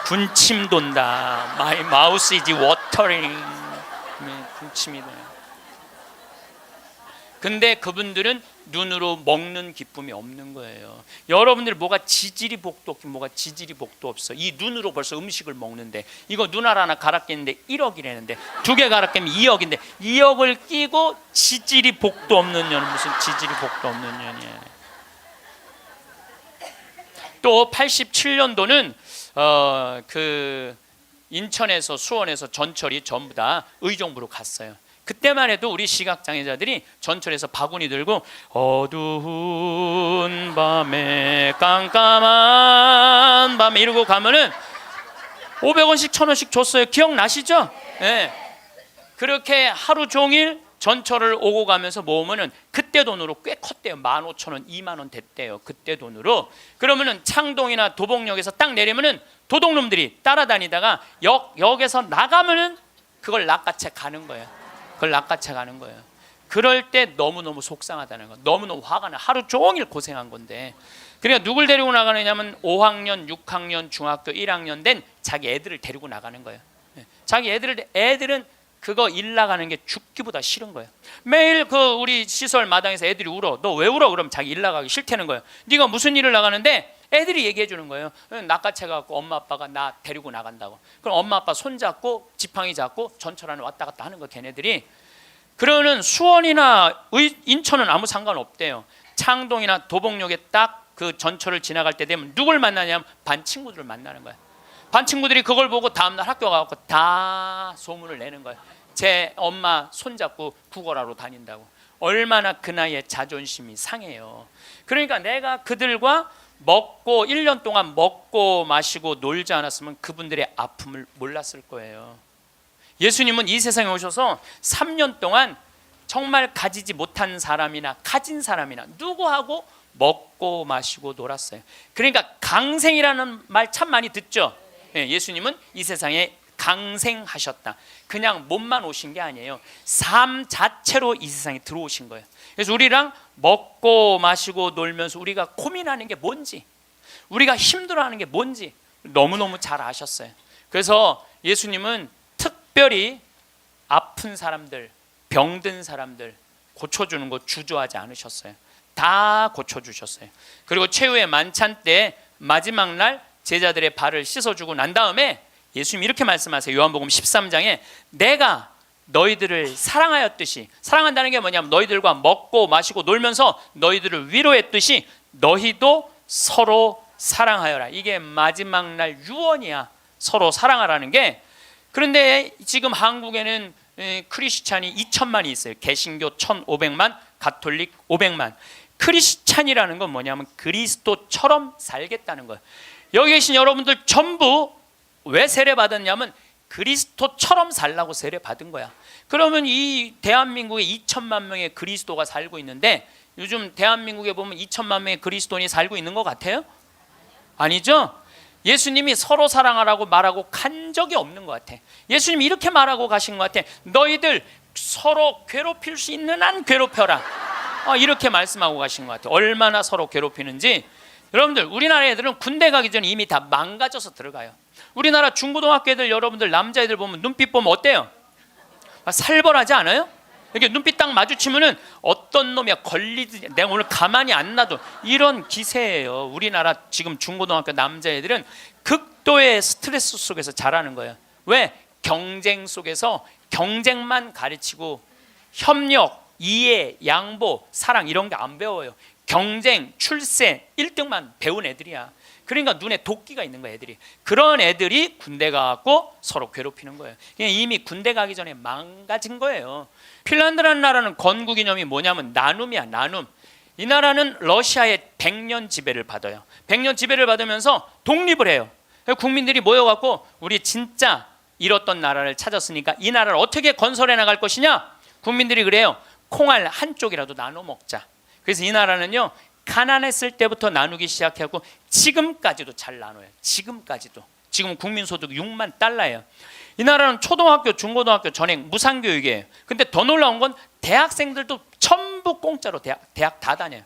군침 돈다. My mouth is watering. 군침이 돼요. 근데 그분들은 눈으로 먹는 기쁨이 없는 거예요. 여러분들 뭐가 지지리 복도 없긴 뭐가 지지리 복도 없어. 이 눈으로 벌써 음식을 먹는데, 이거 눈알 하나 갈아 끼는데 1억이라는데, 2개 갈아 끼면 2억인데 2억을 끼고 지지리 복도 없는 년은 무슨 지지리 복도 없는 년이에요. 또 87년도는 그 인천에서 수원에서 전철이 전부 다 의정부로 갔어요. 그때만 해도 우리 시각장애자들이 전철에서 바구니 들고 어두운 밤에 깜깜한 밤에 이러고 가면은 500원씩 1000원씩 줬어요. 기억나시죠? 네. 그렇게 하루 종일 전철을 오고 가면서 모으면은 그때 돈으로 꽤 컸대요. 15,000원, 2만원 됐대요. 그때 돈으로. 그러면은 창동이나 도봉역에서 딱 내리면은 도둑놈들이 따라다니다가 역에서 나가면은 그걸 낚아채 가는 거예요. 그걸 낚아채 가는 거예요. 그럴 때 너무너무 속상하다는 거. 너무너무 화가 나. 하루 종일 고생한 건데. 그러니까 누굴 데리고 나가느냐면 5학년, 6학년, 중학교 1학년 된 자기 애들을 데리고 나가는 거예요. 자기 애들은 그거 일 나가는 게 죽기보다 싫은 거예요. 매일 그 우리 시설 마당에서 애들이 울어. 너 왜 울어? 그러면 자기 일 나가기 싫다는 거예요. 네가 무슨 일을 나가는데? 애들이 얘기해 주는 거예요. 낚아채 갖고 엄마 아빠가 나 데리고 나간다고. 그럼 엄마 아빠 손 잡고 지팡이 잡고 전철 안에 왔다 갔다 하는 거 걔네들이. 그러는 수원이나 인천은 아무 상관없대요. 창동이나 도봉역에 딱 그 전철을 지나갈 때 되면 누굴 만나냐면 반 친구들을 만나는 거야. 반 친구들이 그걸 보고 다음날 학교 가고 다 소문을 내는 거야. 제 엄마 손잡고 국어라로 다닌다고. 얼마나 그 나이에 자존심이 상해요. 그러니까 내가 그들과 먹고 1년 동안 먹고 마시고 놀지 않았으면 그분들의 아픔을 몰랐을 거예요. 예수님은 이 세상에 오셔서 3년 동안 정말 가지지 못한 사람이나 가진 사람이나 누구하고 먹고 마시고 놀았어요. 그러니까 강생이라는 말 참 많이 듣죠. 예수님은 이 세상에 강생하셨다. 그냥 몸만 오신 게 아니에요. 삶 자체로 이 세상에 들어오신 거예요. 그래서 우리랑 먹고 마시고 놀면서 우리가 고민하는 게 뭔지, 우리가 힘들어하는 게 뭔지 너무너무 잘 아셨어요. 그래서 예수님은 특별히 아픈 사람들, 병든 사람들 고쳐주는 거 주저하지 않으셨어요. 다 고쳐주셨어요. 그리고 최후의 만찬 때 마지막 날 제자들의 발을 씻어주고 난 다음에 예수님이 이렇게 말씀하세요. 요한복음 13장에 내가 너희들을 사랑하였듯이, 사랑한다는 게 뭐냐면 너희들과 먹고 마시고 놀면서 너희들을 위로했듯이 너희도 서로 사랑하여라. 이게 마지막 날 유언이야. 서로 사랑하라는 게. 그런데 지금 한국에는 크리스찬이 2천만이 있어요. 개신교 1,500만, 가톨릭 500만. 크리스찬이라는 건 뭐냐면 그리스도처럼 살겠다는 거예요. 여기 계신 여러분들 전부 왜 세례 받았냐면 그리스도처럼 살라고 세례 받은 거야. 그러면 이 대한민국에 2천만 명의 그리스도가 살고 있는데 요즘 대한민국에 보면 2천만 명의 그리스도인이 살고 있는 것 같아요? 아니죠? 예수님이 서로 사랑하라고 말하고 간 적이 없는 것 같아. 예수님이 이렇게 말하고 가신 것 같아. 너희들 서로 괴롭힐 수 있는 한 괴롭혀라. 이렇게 말씀하고 가신 것 같아. 얼마나 서로 괴롭히는지. 여러분들 우리나라 애들은 군대 가기 전에 이미 다 망가져서 들어가요. 우리나라 중고등학교 애들 여러분들 남자애들 보면 눈빛 보면 어때요? 살벌하지 않아요? 이렇게 눈빛 딱 마주치면은 어떤 놈이야 걸리지, 내가 오늘 가만히 안 놔둬, 이런 기세예요. 우리나라 지금 중고등학교 남자애들은 극도의 스트레스 속에서 자라는 거예요. 왜? 경쟁 속에서 경쟁만 가르치고 협력, 이해, 양보, 사랑 이런 게 안 배워요. 경쟁, 출세, 1등만 배운 애들이야. 그러니까 눈에 도끼가 있는 거야 애들이. 그런 애들이 군대 가갖고 서로 괴롭히는 거예요. 이미 군대 가기 전에 망가진 거예요. 핀란드라는 나라는 건국이념이 뭐냐면 나눔이야. 나눔. 이 나라는 러시아의 100년 지배를 받아요. 100년 지배를 받으면서 독립을 해요. 국민들이 모여갖고 우리 진짜 잃었던 나라를 찾았으니까 이 나라를 어떻게 건설해 나갈 것이냐. 국민들이 그래요. 콩알 한쪽이라도 나눠 먹자. 그래서 이 나라는요 가난했을 때부터 나누기 시작하고 지금까지도 잘 나눠요. 지금까지도. 지금 국민소득 6만 달러예요. 이 나라는 초등학교, 중고등학교 전액 무상교육이에요. 근데 더 놀라운 건 대학생들도 전부 공짜로 대학 다 다녀요.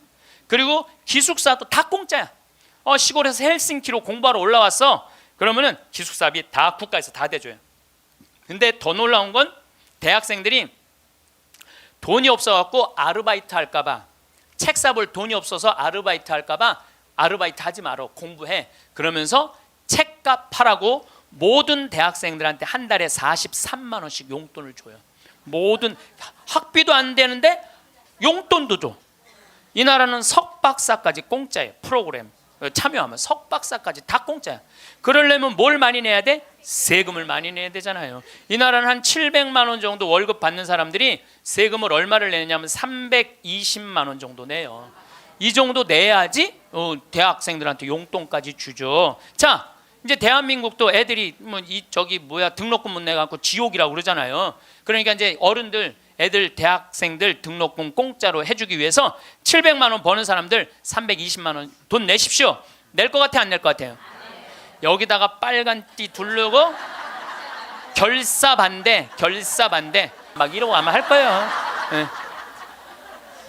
그리고 기숙사도 다 공짜야. 시골에서 헬싱키로 공부하러 올라왔어. 그러면은 기숙사비 다 국가에서 다 대줘요. 근데 더 놀라운 건 대학생들이 돈이 없어갖고 아르바이트 할까봐, 책 사볼 돈이 없어서 아르바이트 할까봐 아르바이트 하지 마라, 공부해. 그러면서 책값 하라고 모든 대학생들한테 한 달에 43만 원씩 용돈을 줘요. 모든 학비도 안 되는데 용돈도 줘. 이 나라는 석박사까지 공짜예요. 프로그램 참여하면 석박사까지 다 공짜야. 그러려면 뭘 많이 내야 돼? 세금을 많이 내야 되잖아요. 이 나라는 한 700만 원 정도 월급 받는 사람들이 세금을 얼마를 내냐면 320만 원 정도 내요. 이 정도 내야지 대학생들한테 용돈까지 주죠. 자, 이제 대한민국도 애들이 등록금 못 내갖고 지옥이라고 그러잖아요. 그러니까 이제 어른들, 애들, 대학생들 등록금 공짜로 해주기 위해서 700만 원 버는 사람들 320만 원 돈 내십시오. 낼 것 같아, 안 낼 것 같아요? 여기다가 빨간 띠 두르고 결사 반대 막 이러고 아마 할 거예요. 네.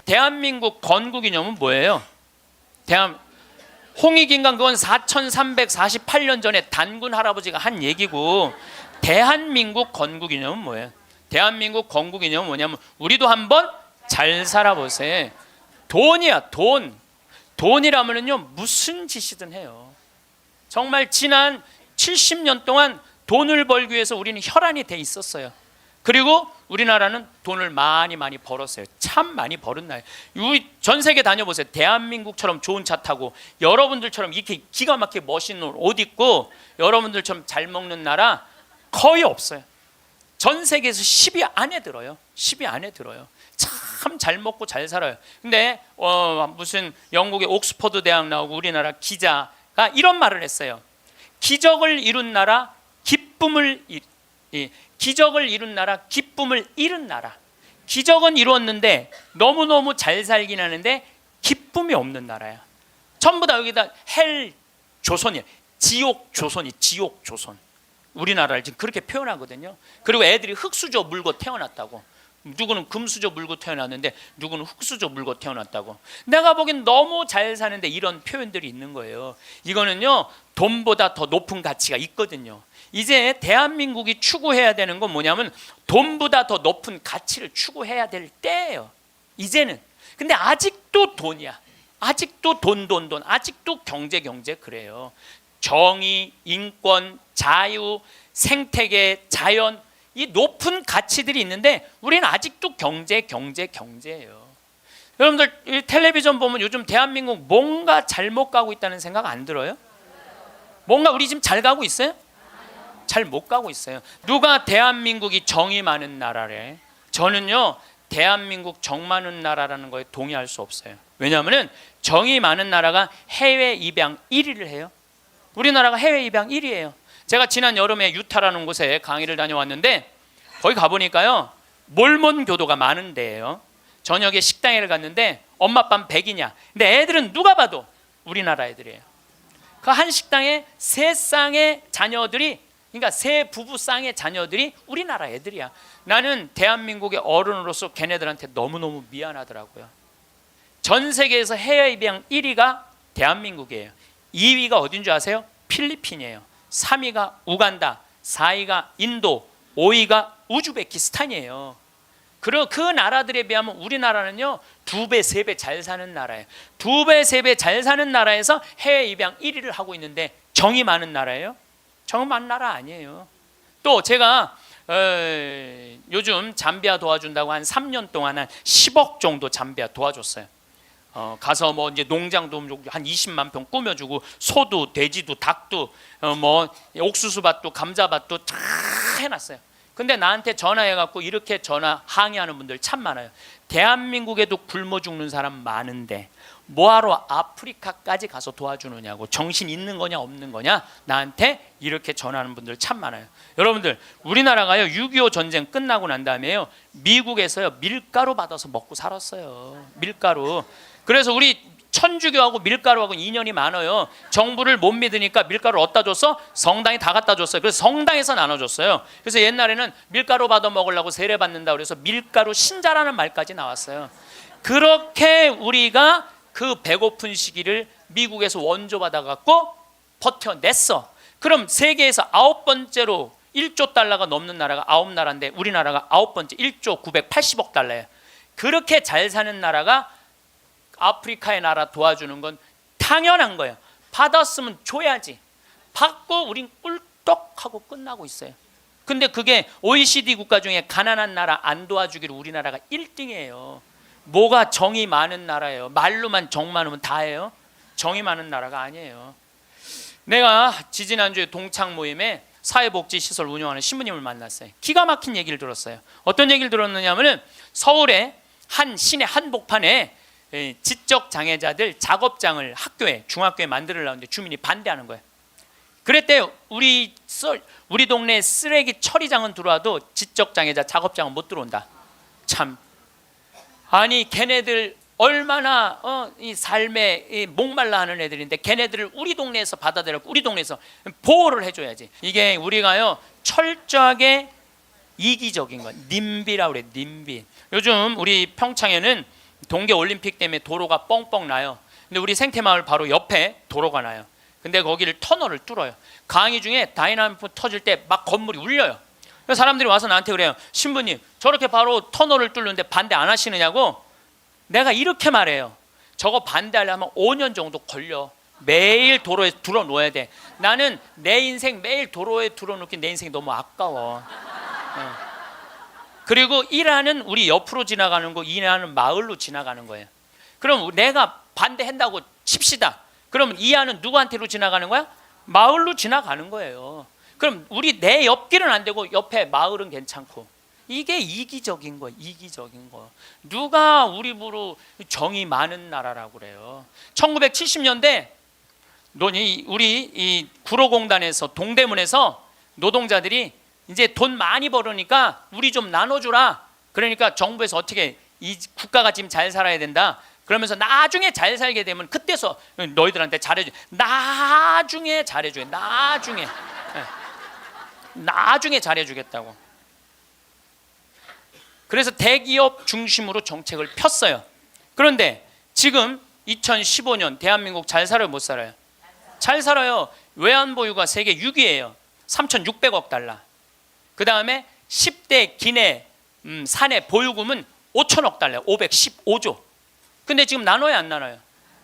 대한민국 건국이념은 뭐예요? 홍익인간 그건 4348년 전에 단군 할아버지가 한 얘기고, 대한민국 건국이념은 뭐예요? 대한민국 건국이념은 뭐냐면 우리도 한번 잘 살아보세요. 돈이야, 돈. 돈이라면요 무슨 짓이든 해요. 정말 지난 70년 동안 돈을 벌기 위해서 우리는 혈안이 돼 있었어요. 그리고 우리나라는 돈을 많이 벌었어요. 참 많이 벌은 나라예요. 전 세계 다녀보세요. 대한민국처럼 좋은 차 타고 여러분들처럼 이렇게 기가 막히게 멋있는 옷 입고 여러분들처럼 잘 먹는 나라 거의 없어요. 전 세계에서 10위 안에 들어요. 10위 안에 들어요. 참 잘 먹고 잘 살아요. 근데 무슨 영국의 옥스퍼드 대학 나오고 우리나라 기자가 이런 말을 했어요. 기적을 이룬 나라, 기적을 이룬 나라, 기쁨을 잃은 나라. 기적은 이루었는데 너무너무 잘 살긴 하는데 기쁨이 없는 나라야. 전부 다 여기다 헬 조선이야. 지옥 조선이 지옥 조선. 우리나라를 지금 그렇게 표현하거든요. 그리고 애들이 흙수저 물고 태어났다고. 누구는 금수저 물고 태어났는데 누구는 흙수저 물고 태어났다고. 내가 보기엔 너무 잘 사는데 이런 표현들이 있는 거예요. 이거는요, 돈보다 더 높은 가치가 있거든요. 이제 대한민국이 추구해야 되는 건 뭐냐면 돈보다 더 높은 가치를 추구해야 될 때예요. 이제는. 근데 아직도 돈이야. 아직도 돈. 아직도 경제 그래요. 정의, 인권, 자유, 생태계, 자연, 이 높은 가치들이 있는데 우리는 아직도 경제예요. 여러분들 이 텔레비전 보면 요즘 대한민국 뭔가 잘못 가고 있다는 생각 안 들어요? 뭔가 우리 지금 잘 가고 있어요? 잘 못 가고 있어요. 누가 대한민국이 정이 많은 나라래? 저는요, 대한민국 정 많은 나라라는 거에 동의할 수 없어요. 왜냐하면 정이 많은 나라가 해외 입양 1위를 해요. 우리나라가 해외 입양 1위예요. 제가 지난 여름에 유타라는 곳에 강의를 다녀왔는데 거기 가보니까요, 몰몬 교도가 많은 데예요. 저녁에 식당에 갔는데 엄마 아빠는 백이냐? 근데 애들은 누가 봐도 우리나라 애들이에요. 그 한 식당에 세 쌍의 자녀들이, 그러니까 세 부부 쌍의 자녀들이 우리나라 애들이야. 나는 대한민국의 어른으로서 걔네들한테 너무너무 미안하더라고요. 전 세계에서 해외 입양 1위가 대한민국이에요. 2위가 어딘 줄 아세요? 필리핀이에요. 3위가 우간다, 4위가 인도, 5위가 우즈베키스탄이에요. 그리고 그 나라들에 비하면 우리나라는요, 2배, 3배 잘 사는 나라예요. 2배, 3배 잘 사는 나라에서 해외 입양 1위를 하고 있는데 정이 많은 나라예요? 정 많은 나라 아니에요. 또 제가 요즘 잠비아 도와준다고 한 3년 동안 한 10억 정도 잠비아 도와줬어요. 가서 뭐 이제 농장도 한 20만 평 꾸며주고 소도 돼지도 닭도 뭐 옥수수밭도 감자밭도 다 해놨어요. 근데 나한테 전화해갖고 이렇게 항의하는 분들 참 많아요. 대한민국에도 굶어 죽는 사람 많은데 뭐하러 아프리카까지 가서 도와주느냐고, 정신 있는 거냐 없는 거냐, 나한테 이렇게 전하는 분들 참 많아요. 여러분들, 우리나라가요 6.25 전쟁 끝나고 난 다음에요, 미국에서요 밀가루 받아서 먹고 살았어요. 밀가루. 그래서 우리 천주교하고 밀가루하고 인연이 많아요. 정부를 못 믿으니까 밀가루를 어디다 줬어? 성당에 다 갖다 줬어요. 그래서 성당에서 나눠줬어요. 그래서 옛날에는 밀가루 받아 먹으려고 세례 받는다 그래서 밀가루 신자라는 말까지 나왔어요. 그렇게 우리가 그 배고픈 시기를 미국에서 원조 받아갖고 버텨냈어. 그럼 세계에서 9번째로 1조 달러가 넘는 나라가 9나라인데 우리나라가 9번째 1조 980억 달러예요. 그렇게 잘 사는 나라가 아프리카의 나라 도와주는 건 당연한 거예요. 받았으면 줘야지. 받고 우린 꿀떡하고 끝나고 있어요. 근데 그게 OECD 국가 중에 가난한 나라 안 도와주기로 우리나라가 1등이에요. 뭐가 정이 많은 나라예요? 말로만 정 많으면 다예요? 정이 많은 나라가 아니에요. 내가 지지난주에 동창 모임에 사회복지시설 운영하는 신부님을 만났어요. 기가 막힌 얘기를 들었어요. 어떤 얘기를 들었느냐 하면 서울의 한 시내 한복판에 지적장애자들 작업장을 학교에, 중학교에 만들려는데 주민이 반대하는 거예요. 그랬대요. 우리 동네 쓰레기 처리장은 들어와도 지적장애자 작업장은 못 들어온다. 참, 아니 걔네들 얼마나 이 삶에 목말라 하는 애들인데 걔네들을 우리 동네에서 받아들였고 우리 동네에서 보호를 해줘야지. 이게 우리가요 철저하게 이기적인 거, 님비라고 그래. 님비. 요즘 우리 평창에는 동계올림픽 때문에 도로가 뻥뻥 나요. 근데 우리 생태마을 바로 옆에 도로가 나요. 근데 거기를 터널을 뚫어요. 강의 중에 다이나믹 터질 때 막 건물이 울려요. 그래서 사람들이 와서 나한테 그래요. 신부님, 저렇게 바로 터널을 뚫는데 반대 안 하시느냐고. 내가 이렇게 말해요. 저거 반대하려면 5년 정도 걸려. 매일 도로에 들어놓아야 돼. 나는 내 인생 매일 도로에 들어놓기 내 인생이 너무 아까워. 그리고 1화는 우리 옆으로 지나가는 거, 2화는 마을로 지나가는 거예요. 그럼 내가 반대한다고 칩시다. 그러면 2화는 누구한테로 지나가는 거야? 마을로 지나가는 거예요. 그럼 내 옆길은 안 되고 옆에 마을은 괜찮고. 이게 이기적인 거예요. 이기적인 거. 누가 우리 부로 정이 많은 나라라고 그래요. 1970년대 우리 이 구로공단에서 동대문에서 노동자들이 이제 돈 많이 벌으니까 우리 좀 나눠주라. 그러니까 정부에서 어떻게 이 국가가 지금 잘 살아야 된다. 그러면서 나중에 잘 살게 되면 그때서 너희들한테 잘해줘. 나중에 잘해줘. 나중에 잘해주겠다고. 그래서 대기업 중심으로 정책을 폈어요. 그런데 지금 2015년 대한민국 잘 살아요, 못 살아요? 잘 살아요. 외환보유가 세계 6위예요. 3,600억 달러. 그 다음에 10대 기내 사내 보유금은 5천억 달러, 515조. 근데 지금 나눠요, 안 나눠요?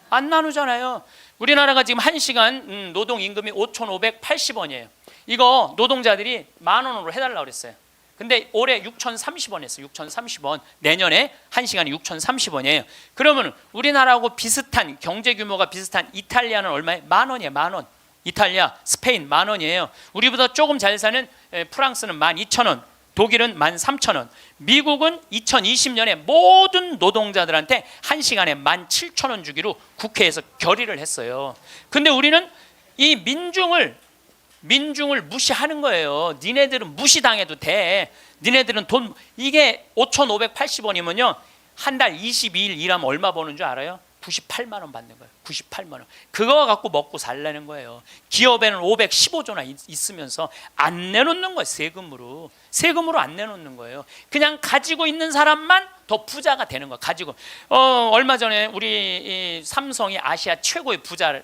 안 나누잖아요. 우리나라가 지금 1시간 노동임금이 5,580원이에요. 이거 노동자들이 10,000원으로 해달라고 그랬어요. 근데 올해 6,030원 했어요. 6,030원. 내년에 1시간이 6,030원이에요. 그러면 우리나라하고 비슷한 경제 규모가 비슷한 이탈리아는 얼마예요? 10,000원이에요. 10,000원. 이탈리아, 스페인 10,000원이에요. 우리보다 조금 잘 사는 프랑스는 12,000원. 독일은 13,000원. 미국은 2020년에 모든 노동자들한테 1시간에 17,000원 주기로 국회에서 결의를 했어요. 근데 우리는 이 민중을 무시하는 거예요. 니네들은 무시당해도 돼. 니네들은 돈, 이게 5,580원이면요 한 달 22일 일하면 얼마 버는 줄 알아요? 98만 원 받는 거예요. 98만 원. 그거 갖고 먹고 살라는 거예요. 기업에는 515조나 있으면서 안 내놓는 거예요. 세금으로 안 내놓는 거예요. 그냥 가지고 있는 사람만 더 부자가 되는 거예요. 가지고 얼마 전에 우리 이 삼성이 아시아 최고의 부자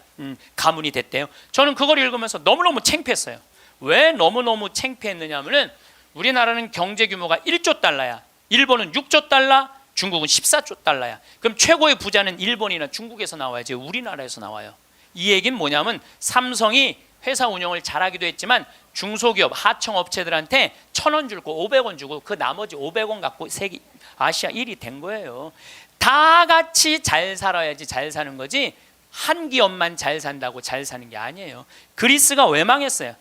가문이 됐대요. 저는 그걸 읽으면서 너무너무 창피했어요. 왜 너무너무 창피했느냐면은 우리나라는 경제 규모가 1조 달러야. 일본은 6조 달러, 중국은 14조 달러야. 그럼 최고의 부자는 일본이나 중국에서 나와야지 우리나라에서 나와요. 이 얘기는 뭐냐면 삼성이 회사 운영을 잘하기도 했지만 중소기업 하청업체들한테 1,000원 주고 500원 주고 그 나머지 500원 갖고 세계 아시아 1위 된 거예요. 다 같이 잘 살아야지 잘 사는 거지 한 기업만 잘 산다고 잘 사는 게 아니에요. 그리스가 왜 망했어요?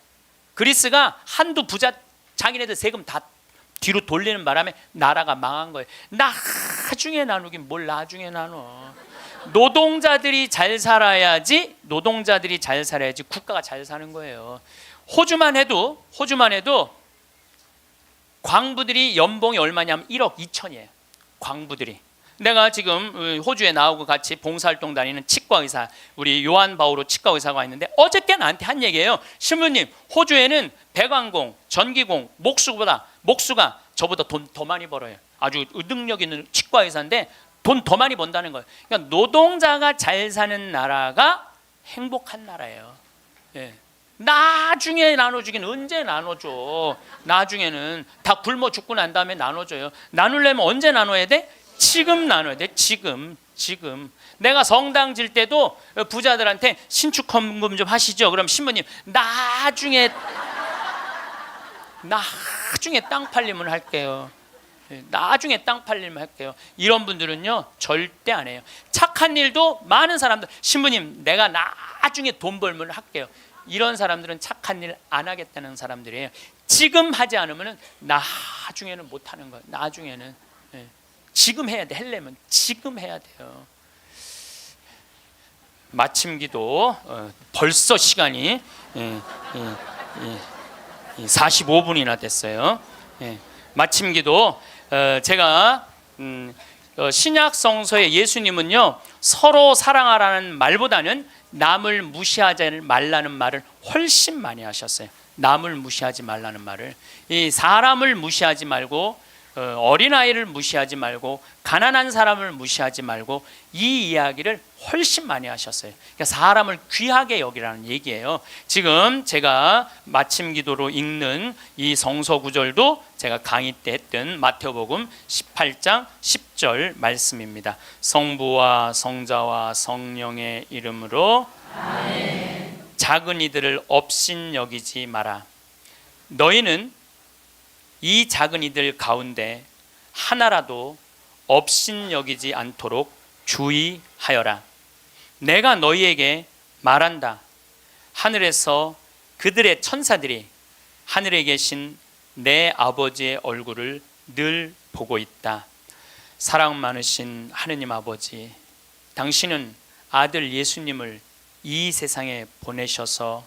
그리스가 한두 부자 자기네들 세금 다 뒤로 돌리는 바람에 나라가 망한 거예요. 나중에 나누긴 뭘 나중에 나눠. 노동자들이 잘 살아야지 국가가 잘 사는 거예요. 호주만 해도 광부들이 연봉이 얼마냐면 1억 2천이에요. 광부들이. 내가 지금 호주에 나오고 같이 봉사활동 다니는 치과의사, 우리 요한 바오로 치과의사가 있는데 어저께 나한테 한 얘기예요. 신부님, 호주에는 배관공, 전기공, 목수가 저보다 돈 더 많이 벌어요. 아주 능력 있는 치과의사인데 돈 더 많이 번다는 거예요. 그러니까 노동자가 잘 사는 나라가 행복한 나라예요. 예. 나중에 나눠주긴 언제 나눠줘. 나중에는 다 굶어 죽고 난 다음에 나눠줘요. 나누려면 언제 나눠야 돼? 지금 나눠야 돼. 지금. 내가 성당 질 때도 부자들한테 신축 헌금 좀 하시죠. 그럼 신부님 나중에 땅 팔리면 할게요. 나중에 땅 팔리면 할게요. 이런 분들은요 절대 안 해요. 착한 일도 많은 사람들, 신부님 내가 나중에 돈 벌면 할게요. 이런 사람들은 착한 일 안 하겠다는 사람들이에요. 지금 하지 않으면 나중에는 못 하는 거예요. 나중에는 지금 해야 돼. 하려면 지금 해야 돼요. 마침 기도 벌써 시간이 45분이나 됐어요. 마침 기도 제가 신약 성서의 예수님은요 서로 사랑하라는 말보다는 남을 무시하지 말라는 말을 훨씬 많이 하셨어요. 남을 무시하지 말라는 말을. 이 사람을 무시하지 말고 어린아이를 무시하지 말고 가난한 사람을 무시하지 말고 이 이야기를 훨씬 많이 하셨어요. 그러니까 사람을 귀하게 여기라는 얘기예요. 지금 제가 마침 기도로 읽는 이 성서 구절도 제가 강의 때 했던 마태복음 18장 10절 말씀입니다. 성부와 성자와 성령의 이름으로 아멘. 작은 이들을 업신 여기지 마라. 너희는 이 작은 이들 가운데 하나라도 업신여기지 않도록 주의하여라. 내가 너희에게 말한다. 하늘에서 그들의 천사들이 하늘에 계신 내 아버지의 얼굴을 늘 보고 있다. 사랑 많으신 하느님 아버지, 당신은 아들 예수님을 이 세상에 보내셔서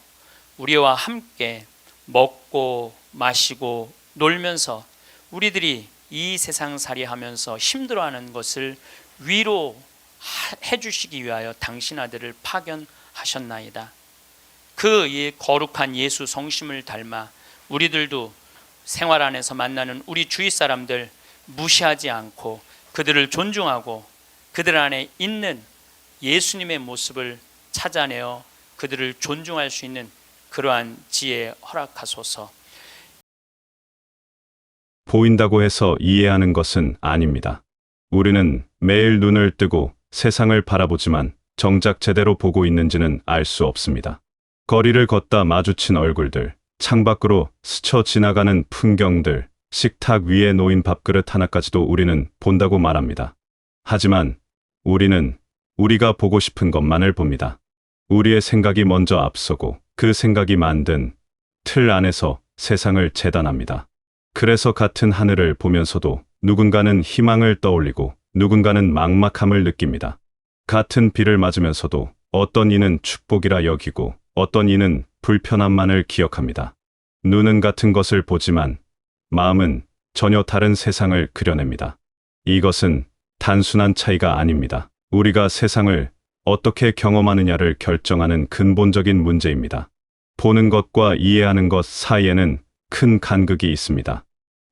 우리와 함께 먹고 마시고 놀면서 우리들이 이 세상살이 하면서 힘들어하는 것을 위로해 주시기 위하여 당신 아들을 파견하셨나이다. 그 거룩한 예수 성심을 닮아 우리들도 생활 안에서 만나는 우리 주위 사람들 무시하지 않고 그들을 존중하고 그들 안에 있는 예수님의 모습을 찾아내어 그들을 존중할 수 있는 그러한 지혜 허락하소서. 보인다고 해서 이해하는 것은 아닙니다. 우리는 매일 눈을 뜨고 세상을 바라보지만 정작 제대로 보고 있는지는 알 수 없습니다. 거리를 걷다 마주친 얼굴들, 창밖으로 스쳐 지나가는 풍경들, 식탁 위에 놓인 밥그릇 하나까지도 우리는 본다고 말합니다. 하지만 우리는 우리가 보고 싶은 것만을 봅니다. 우리의 생각이 먼저 앞서고 그 생각이 만든 틀 안에서 세상을 재단합니다. 그래서 같은 하늘을 보면서도 누군가는 희망을 떠올리고 누군가는 막막함을 느낍니다. 같은 비를 맞으면서도 어떤 이는 축복이라 여기고 어떤 이는 불편함만을 기억합니다. 눈은 같은 것을 보지만 마음은 전혀 다른 세상을 그려냅니다. 이것은 단순한 차이가 아닙니다. 우리가 세상을 어떻게 경험하느냐를 결정하는 근본적인 문제입니다. 보는 것과 이해하는 것 사이에는 큰 간극이 있습니다.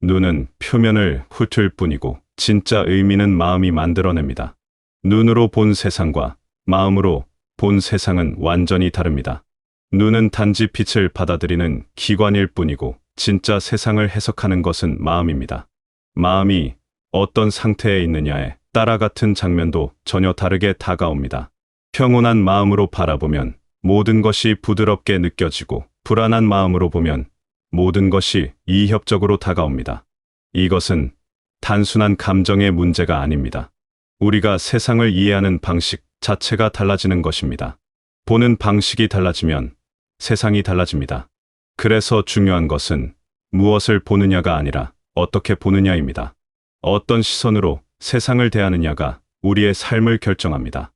눈은 표면을 훑을 뿐이고 진짜 의미는 마음이 만들어냅니다. 눈으로 본 세상과 마음으로 본 세상은 완전히 다릅니다. 눈은 단지 빛을 받아들이는 기관일 뿐이고 진짜 세상을 해석하는 것은 마음입니다. 마음이 어떤 상태에 있느냐에 따라 같은 장면도 전혀 다르게 다가옵니다. 평온한 마음으로 바라보면 모든 것이 부드럽게 느껴지고 불안한 마음으로 보면 모든 것이 이협적으로 다가옵니다. 이것은 단순한 감정의 문제가 아닙니다. 우리가 세상을 이해하는 방식 자체가 달라지는 것입니다. 보는 방식이 달라지면 세상이 달라집니다. 그래서 중요한 것은 무엇을 보느냐가 아니라 어떻게 보느냐입니다. 어떤 시선으로 세상을 대하느냐가 우리의 삶을 결정합니다.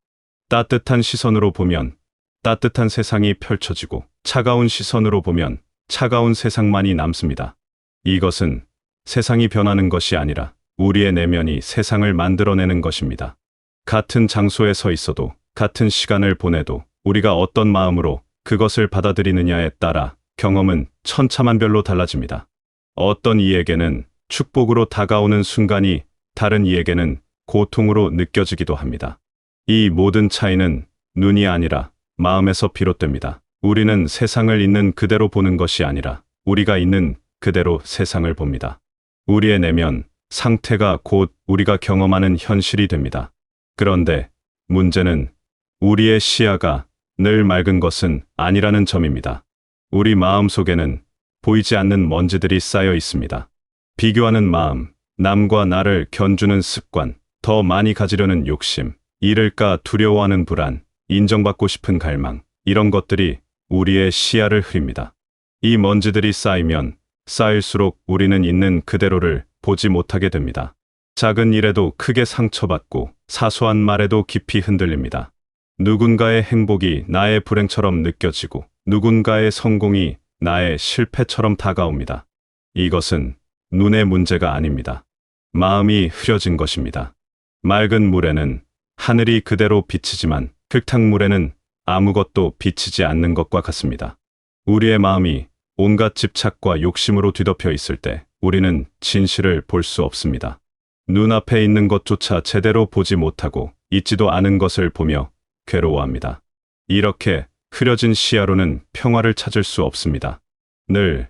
따뜻한 시선으로 보면 따뜻한 세상이 펼쳐지고 차가운 시선으로 보면 차가운 세상만이 남습니다. 이것은 세상이 변하는 것이 아니라 우리의 내면이 세상을 만들어내는 것입니다. 같은 장소에 서 있어도 같은 시간을 보내도 우리가 어떤 마음으로 그것을 받아들이느냐에 따라 경험은 천차만별로 달라집니다. 어떤 이에게는 축복으로 다가오는 순간이 다른 이에게는 고통으로 느껴지기도 합니다. 이 모든 차이는 눈이 아니라 마음에서 비롯됩니다. 우리는 세상을 있는 그대로 보는 것이 아니라 우리가 있는 그대로 세상을 봅니다. 우리의 내면 상태가 곧 우리가 경험하는 현실이 됩니다. 그런데 문제는 우리의 시야가 늘 맑은 것은 아니라는 점입니다. 우리 마음 속에는 보이지 않는 먼지들이 쌓여 있습니다. 비교하는 마음, 남과 나를 견주는 습관, 더 많이 가지려는 욕심, 잃을까 두려워하는 불안, 인정받고 싶은 갈망, 이런 것들이 우리의 시야를 흐립니다. 이 먼지들이 쌓이면 쌓일수록 우리는 있는 그대로를 보지 못하게 됩니다. 작은 일에도 크게 상처받고 사소한 말에도 깊이 흔들립니다. 누군가의 행복이 나의 불행처럼 느껴지고 누군가의 성공이 나의 실패처럼 다가옵니다. 이것은 눈의 문제가 아닙니다. 마음이 흐려진 것입니다. 맑은 물에는 하늘이 그대로 비치지만 흙탕물에는 아무것도 비치지 않는 것과 같습니다. 우리의 마음이 온갖 집착과 욕심으로 뒤덮여 있을 때 우리는 진실을 볼 수 없습니다. 눈앞에 있는 것조차 제대로 보지 못하고 있지도 않은 것을 보며 괴로워합니다. 이렇게 흐려진 시야로는 평화를 찾을 수 없습니다. 늘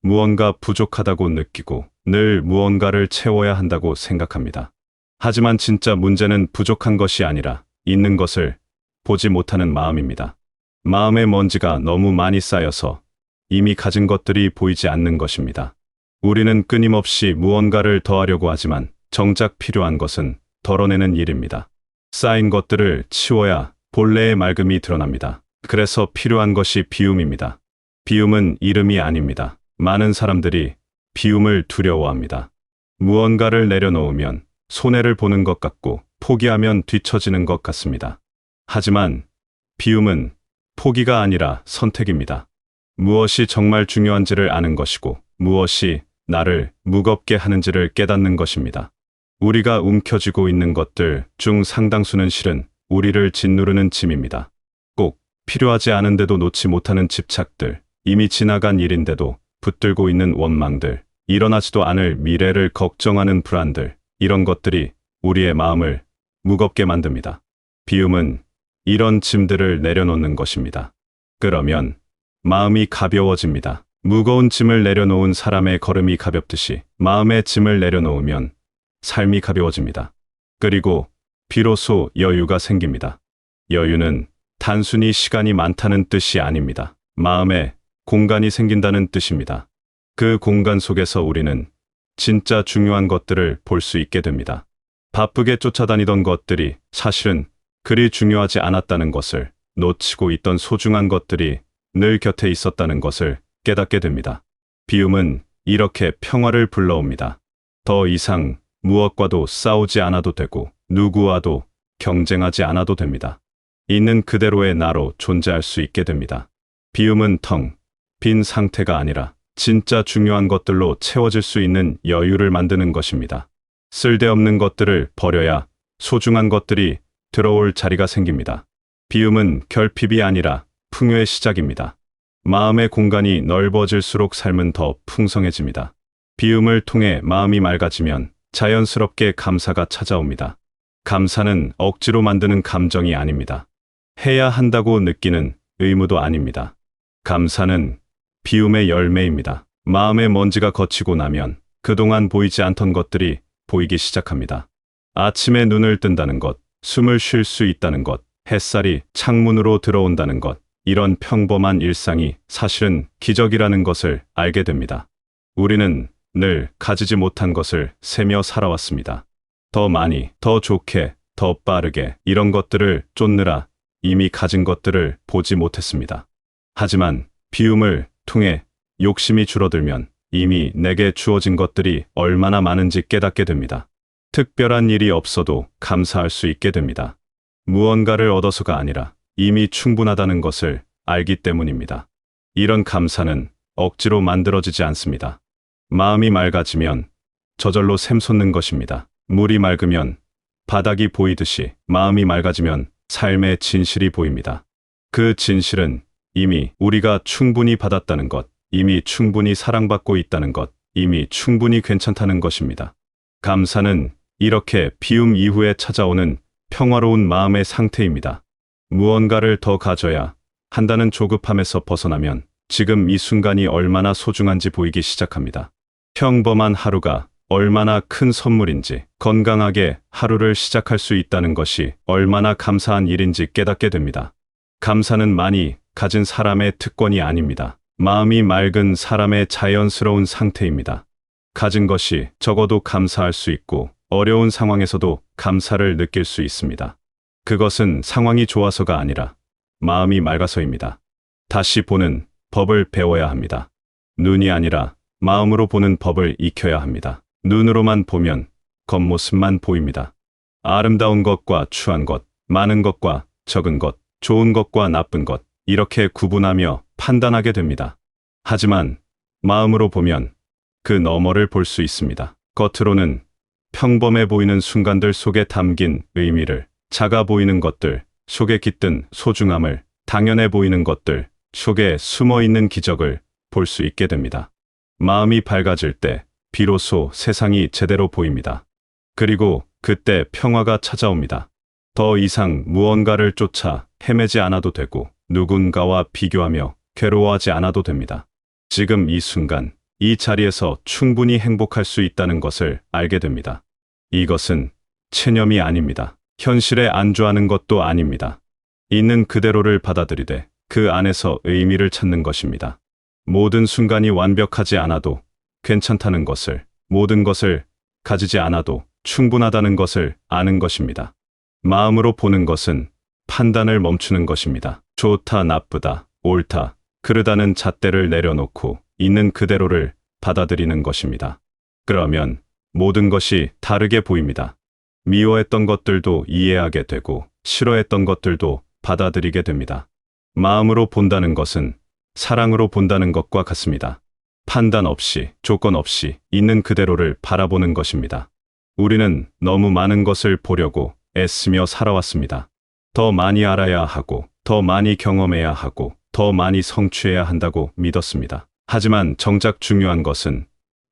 무언가 부족하다고 느끼고 늘 무언가를 채워야 한다고 생각합니다. 하지만 진짜 문제는 부족한 것이 아니라 있는 것을 보지 못하는 마음입니다. 마음의 먼지가 너무 많이 쌓여서 이미 가진 것들이 보이지 않는 것입니다. 우리는 끊임없이 무언가를 더하려고 하지만 정작 필요한 것은 덜어내는 일입니다. 쌓인 것들을 치워야 본래의 맑음이 드러납니다. 그래서 필요한 것이 비움입니다. 비움은 이름이 아닙니다. 많은 사람들이 비움을 두려워합니다. 무언가를 내려놓으면 손해를 보는 것 같고 포기하면 뒤처지는 것 같습니다. 하지만 비움은 포기가 아니라 선택입니다. 무엇이 정말 중요한지를 아는 것이고 무엇이 나를 무겁게 하는지를 깨닫는 것입니다. 우리가 움켜쥐고 있는 것들 중 상당수는 실은 우리를 짓누르는 짐입니다. 꼭 필요하지 않은데도 놓지 못하는 집착들, 이미 지나간 일인데도 붙들고 있는 원망들, 일어나지도 않을 미래를 걱정하는 불안들, 이런 것들이 우리의 마음을 무겁게 만듭니다. 비움은 이런 짐들을 내려놓는 것입니다. 그러면 마음이 가벼워집니다. 무거운 짐을 내려놓은 사람의 걸음이 가볍듯이 마음의 짐을 내려놓으면 삶이 가벼워집니다. 그리고 비로소 여유가 생깁니다. 여유는 단순히 시간이 많다는 뜻이 아닙니다. 마음에 공간이 생긴다는 뜻입니다. 그 공간 속에서 우리는 진짜 중요한 것들을 볼 수 있게 됩니다. 바쁘게 쫓아다니던 것들이 사실은 그리 중요하지 않았다는 것을, 놓치고 있던 소중한 것들이 늘 곁에 있었다는 것을 깨닫게 됩니다. 비움은 이렇게 평화를 불러옵니다. 더 이상 무엇과도 싸우지 않아도 되고 누구와도 경쟁하지 않아도 됩니다. 있는 그대로의 나로 존재할 수 있게 됩니다. 비움은 텅 빈 상태가 아니라 진짜 중요한 것들로 채워질 수 있는 여유를 만드는 것입니다. 쓸데없는 것들을 버려야 소중한 것들이 들어올 자리가 생깁니다. 비움은 결핍이 아니라 풍요의 시작입니다. 마음의 공간이 넓어질수록 삶은 더 풍성해집니다. 비움을 통해 마음이 맑아지면 자연스럽게 감사가 찾아옵니다. 감사는 억지로 만드는 감정이 아닙니다. 해야 한다고 느끼는 의무도 아닙니다. 감사는 비움의 열매입니다. 마음의 먼지가 걷히고 나면 그동안 보이지 않던 것들이 보이기 시작합니다. 아침에 눈을 뜬다는 것, 숨을 쉴 수 있다는 것, 햇살이 창문으로 들어온다는 것, 이런 평범한 일상이 사실은 기적이라는 것을 알게 됩니다. 우리는 늘 가지지 못한 것을 세며 살아왔습니다. 더 많이, 더 좋게, 더 빠르게 이런 것들을 쫓느라 이미 가진 것들을 보지 못했습니다. 하지만 비움을 통해 욕심이 줄어들면 이미 내게 주어진 것들이 얼마나 많은지 깨닫게 됩니다. 특별한 일이 없어도 감사할 수 있게 됩니다. 무언가를 얻어서가 아니라 이미 충분하다는 것을 알기 때문입니다. 이런 감사는 억지로 만들어지지 않습니다. 마음이 맑아지면 저절로 샘솟는 것입니다. 물이 맑으면 바닥이 보이듯이 마음이 맑아지면 삶의 진실이 보입니다. 그 진실은 이미 우리가 충분히 받았다는 것, 이미 충분히 사랑받고 있다는 것, 이미 충분히 괜찮다는 것입니다. 감사는 이렇게 비움 이후에 찾아오는 평화로운 마음의 상태입니다. 무언가를 더 가져야 한다는 조급함에서 벗어나면 지금 이 순간이 얼마나 소중한지 보이기 시작합니다. 평범한 하루가 얼마나 큰 선물인지, 건강하게 하루를 시작할 수 있다는 것이 얼마나 감사한 일인지 깨닫게 됩니다. 감사는 많이 가진 사람의 특권이 아닙니다. 마음이 맑은 사람의 자연스러운 상태입니다. 가진 것이 적어도 감사할 수 있고 어려운 상황에서도 감사를 느낄 수 있습니다. 그것은 상황이 좋아서가 아니라 마음이 맑아서입니다. 다시 보는 법을 배워야 합니다. 눈이 아니라 마음으로 보는 법을 익혀야 합니다. 눈으로만 보면 겉모습만 보입니다. 아름다운 것과 추한 것, 많은 것과 적은 것, 좋은 것과 나쁜 것, 이렇게 구분하며 판단하게 됩니다. 하지만 마음으로 보면 그 너머를 볼 수 있습니다. 겉으로는 평범해 보이는 순간들 속에 담긴 의미를, 작아 보이는 것들 속에 깃든 소중함을, 당연해 보이는 것들 속에 숨어 있는 기적을 볼 수 있게 됩니다. 마음이 밝아질 때 비로소 세상이 제대로 보입니다. 그리고 그때 평화가 찾아옵니다. 더 이상 무언가를 쫓아 헤매지 않아도 되고 누군가와 비교하며 괴로워하지 않아도 됩니다. 지금 이 순간, 이 자리에서 충분히 행복할 수 있다는 것을 알게 됩니다. 이것은 체념이 아닙니다. 현실에 안주하는 것도 아닙니다. 있는 그대로를 받아들이되 그 안에서 의미를 찾는 것입니다. 모든 순간이 완벽하지 않아도 괜찮다는 것을, 모든 것을 가지지 않아도 충분하다는 것을 아는 것입니다. 마음으로 보는 것은 판단을 멈추는 것입니다. 좋다, 나쁘다, 옳다, 그르다는 잣대를 내려놓고 있는 그대로를 받아들이는 것입니다. 그러면 모든 것이 다르게 보입니다. 미워했던 것들도 이해하게 되고 싫어했던 것들도 받아들이게 됩니다. 마음으로 본다는 것은 사랑으로 본다는 것과 같습니다. 판단 없이, 조건 없이 있는 그대로를 바라보는 것입니다. 우리는 너무 많은 것을 보려고 애쓰며 살아왔습니다. 더 많이 알아야 하고, 더 많이 경험해야 하고, 더 많이 성취해야 한다고 믿었습니다. 하지만 정작 중요한 것은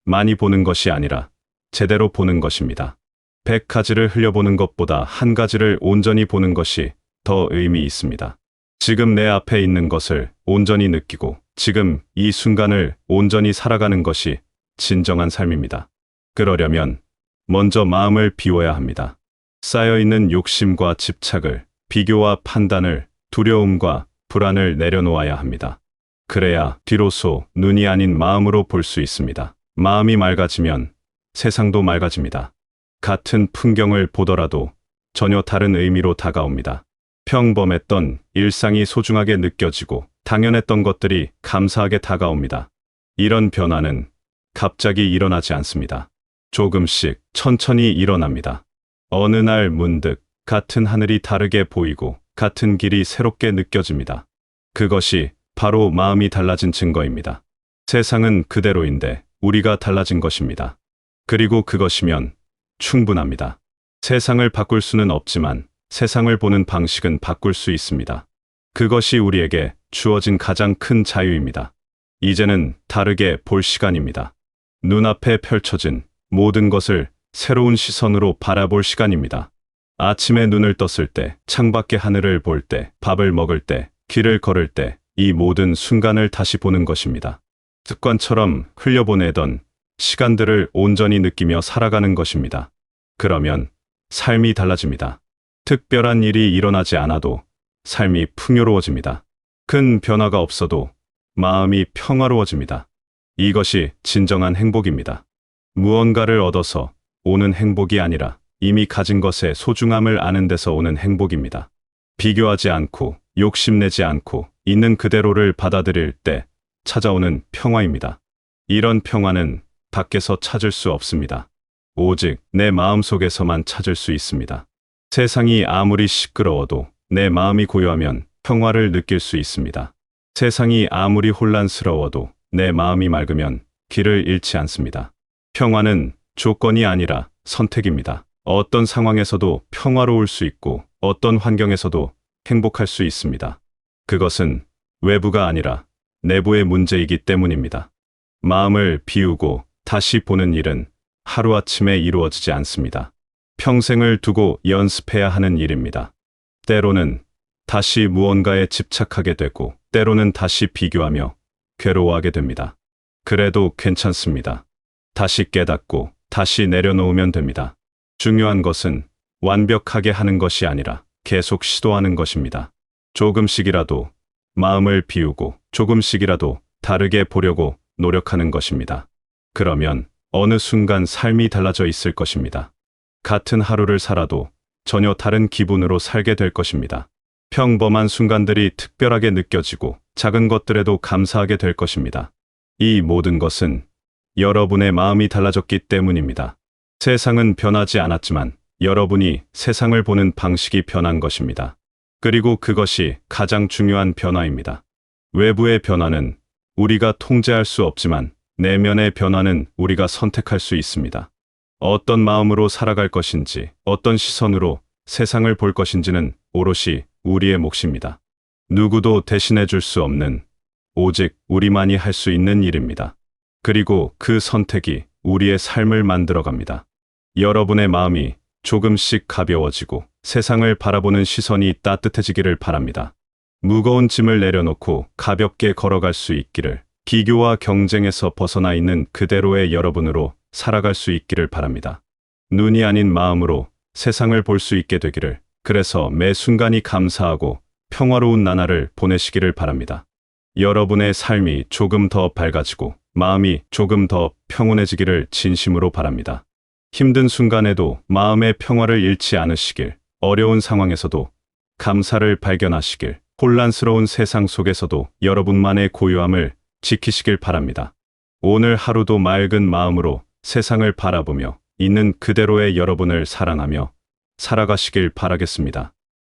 많이 보는 것이 아니라 제대로 보는 것입니다. 100가지를 흘려보는 것보다 한 가지를 온전히 보는 것이 더 의미 있습니다. 지금 내 앞에 있는 것을 온전히 느끼고 지금 이 순간을 온전히 살아가는 것이 진정한 삶입니다. 그러려면 먼저 마음을 비워야 합니다. 쌓여있는 욕심과 집착을, 비교와 판단을, 두려움과 불안을 내려놓아야 합니다. 그래야 비로소 눈이 아닌 마음으로 볼 수 있습니다. 마음이 맑아지면 세상도 맑아집니다. 같은 풍경을 보더라도 전혀 다른 의미로 다가옵니다. 평범했던 일상이 소중하게 느껴지고 당연했던 것들이 감사하게 다가옵니다. 이런 변화는 갑자기 일어나지 않습니다. 조금씩 천천히 일어납니다. 어느 날 문득 같은 하늘이 다르게 보이고 같은 길이 새롭게 느껴집니다. 그것이 바로 마음이 달라진 증거입니다. 세상은 그대로인데 우리가 달라진 것입니다. 그리고 그것이면 충분합니다. 세상을 바꿀 수는 없지만 세상을 보는 방식은 바꿀 수 있습니다. 그것이 우리에게 주어진 가장 큰 자유입니다. 이제는 다르게 볼 시간입니다. 눈앞에 펼쳐진 모든 것을 새로운 시선으로 바라볼 시간입니다. 아침에 눈을 떴을 때, 창밖의 하늘을 볼 때, 밥을 먹을 때, 길을 걸을 때, 이 모든 순간을 다시 보는 것입니다. 습관처럼 흘려보내던 시간들을 온전히 느끼며 살아가는 것입니다. 그러면 삶이 달라집니다. 특별한 일이 일어나지 않아도 삶이 풍요로워집니다. 큰 변화가 없어도 마음이 평화로워집니다. 이것이 진정한 행복입니다. 무언가를 얻어서 오는 행복이 아니라 이미 가진 것의 소중함을 아는 데서 오는 행복입니다. 비교하지 않고 욕심내지 않고 있는 그대로를 받아들일 때 찾아오는 평화입니다. 이런 평화는 밖에서 찾을 수 없습니다. 오직 내 마음속에서만 찾을 수 있습니다. 세상이 아무리 시끄러워도 내 마음이 고요하면 평화를 느낄 수 있습니다. 세상이 아무리 혼란스러워도 내 마음이 맑으면 길을 잃지 않습니다. 평화는 조건이 아니라 선택입니다. 어떤 상황에서도 평화로울 수 있고 어떤 환경에서도 행복할 수 있습니다. 그것은 외부가 아니라 내부의 문제이기 때문입니다. 마음을 비우고 다시 보는 일은 하루아침에 이루어지지 않습니다. 평생을 두고 연습해야 하는 일입니다. 때로는 다시 무언가에 집착하게 되고 때로는 다시 비교하며 괴로워하게 됩니다. 그래도 괜찮습니다. 다시 깨닫고 다시 내려놓으면 됩니다. 중요한 것은 완벽하게 하는 것이 아니라 계속 시도하는 것입니다. 조금씩이라도 마음을 비우고 조금씩이라도 다르게 보려고 노력하는 것입니다. 그러면 어느 순간 삶이 달라져 있을 것입니다. 같은 하루를 살아도 전혀 다른 기분으로 살게 될 것입니다. 평범한 순간들이 특별하게 느껴지고 작은 것들에도 감사하게 될 것입니다. 이 모든 것은 여러분의 마음이 달라졌기 때문입니다. 세상은 변하지 않았지만 여러분이 세상을 보는 방식이 변한 것입니다. 그리고 그것이 가장 중요한 변화입니다. 외부의 변화는 우리가 통제할 수 없지만 내면의 변화는 우리가 선택할 수 있습니다. 어떤 마음으로 살아갈 것인지, 어떤 시선으로 세상을 볼 것인지는 오롯이 우리의 몫입니다. 누구도 대신해 줄 수 없는, 오직 우리만이 할 수 있는 일입니다. 그리고 그 선택이 우리의 삶을 만들어갑니다. 여러분의 마음이 조금씩 가벼워지고 세상을 바라보는 시선이 따뜻해지기를 바랍니다. 무거운 짐을 내려놓고 가볍게 걸어갈 수 있기를, 비교와 경쟁에서 벗어나 있는 그대로의 여러분으로 살아갈 수 있기를 바랍니다. 눈이 아닌 마음으로 세상을 볼 수 있게 되기를, 그래서 매 순간이 감사하고 평화로운 나날을 보내시기를 바랍니다. 여러분의 삶이 조금 더 밝아지고 마음이 조금 더 평온해지기를 진심으로 바랍니다. 힘든 순간에도 마음의 평화를 잃지 않으시길, 어려운 상황에서도 감사를 발견하시길, 혼란스러운 세상 속에서도 여러분만의 고요함을 지키시길 바랍니다. 오늘 하루도 맑은 마음으로 세상을 바라보며 있는 그대로의 여러분을 사랑하며 살아가시길 바라겠습니다.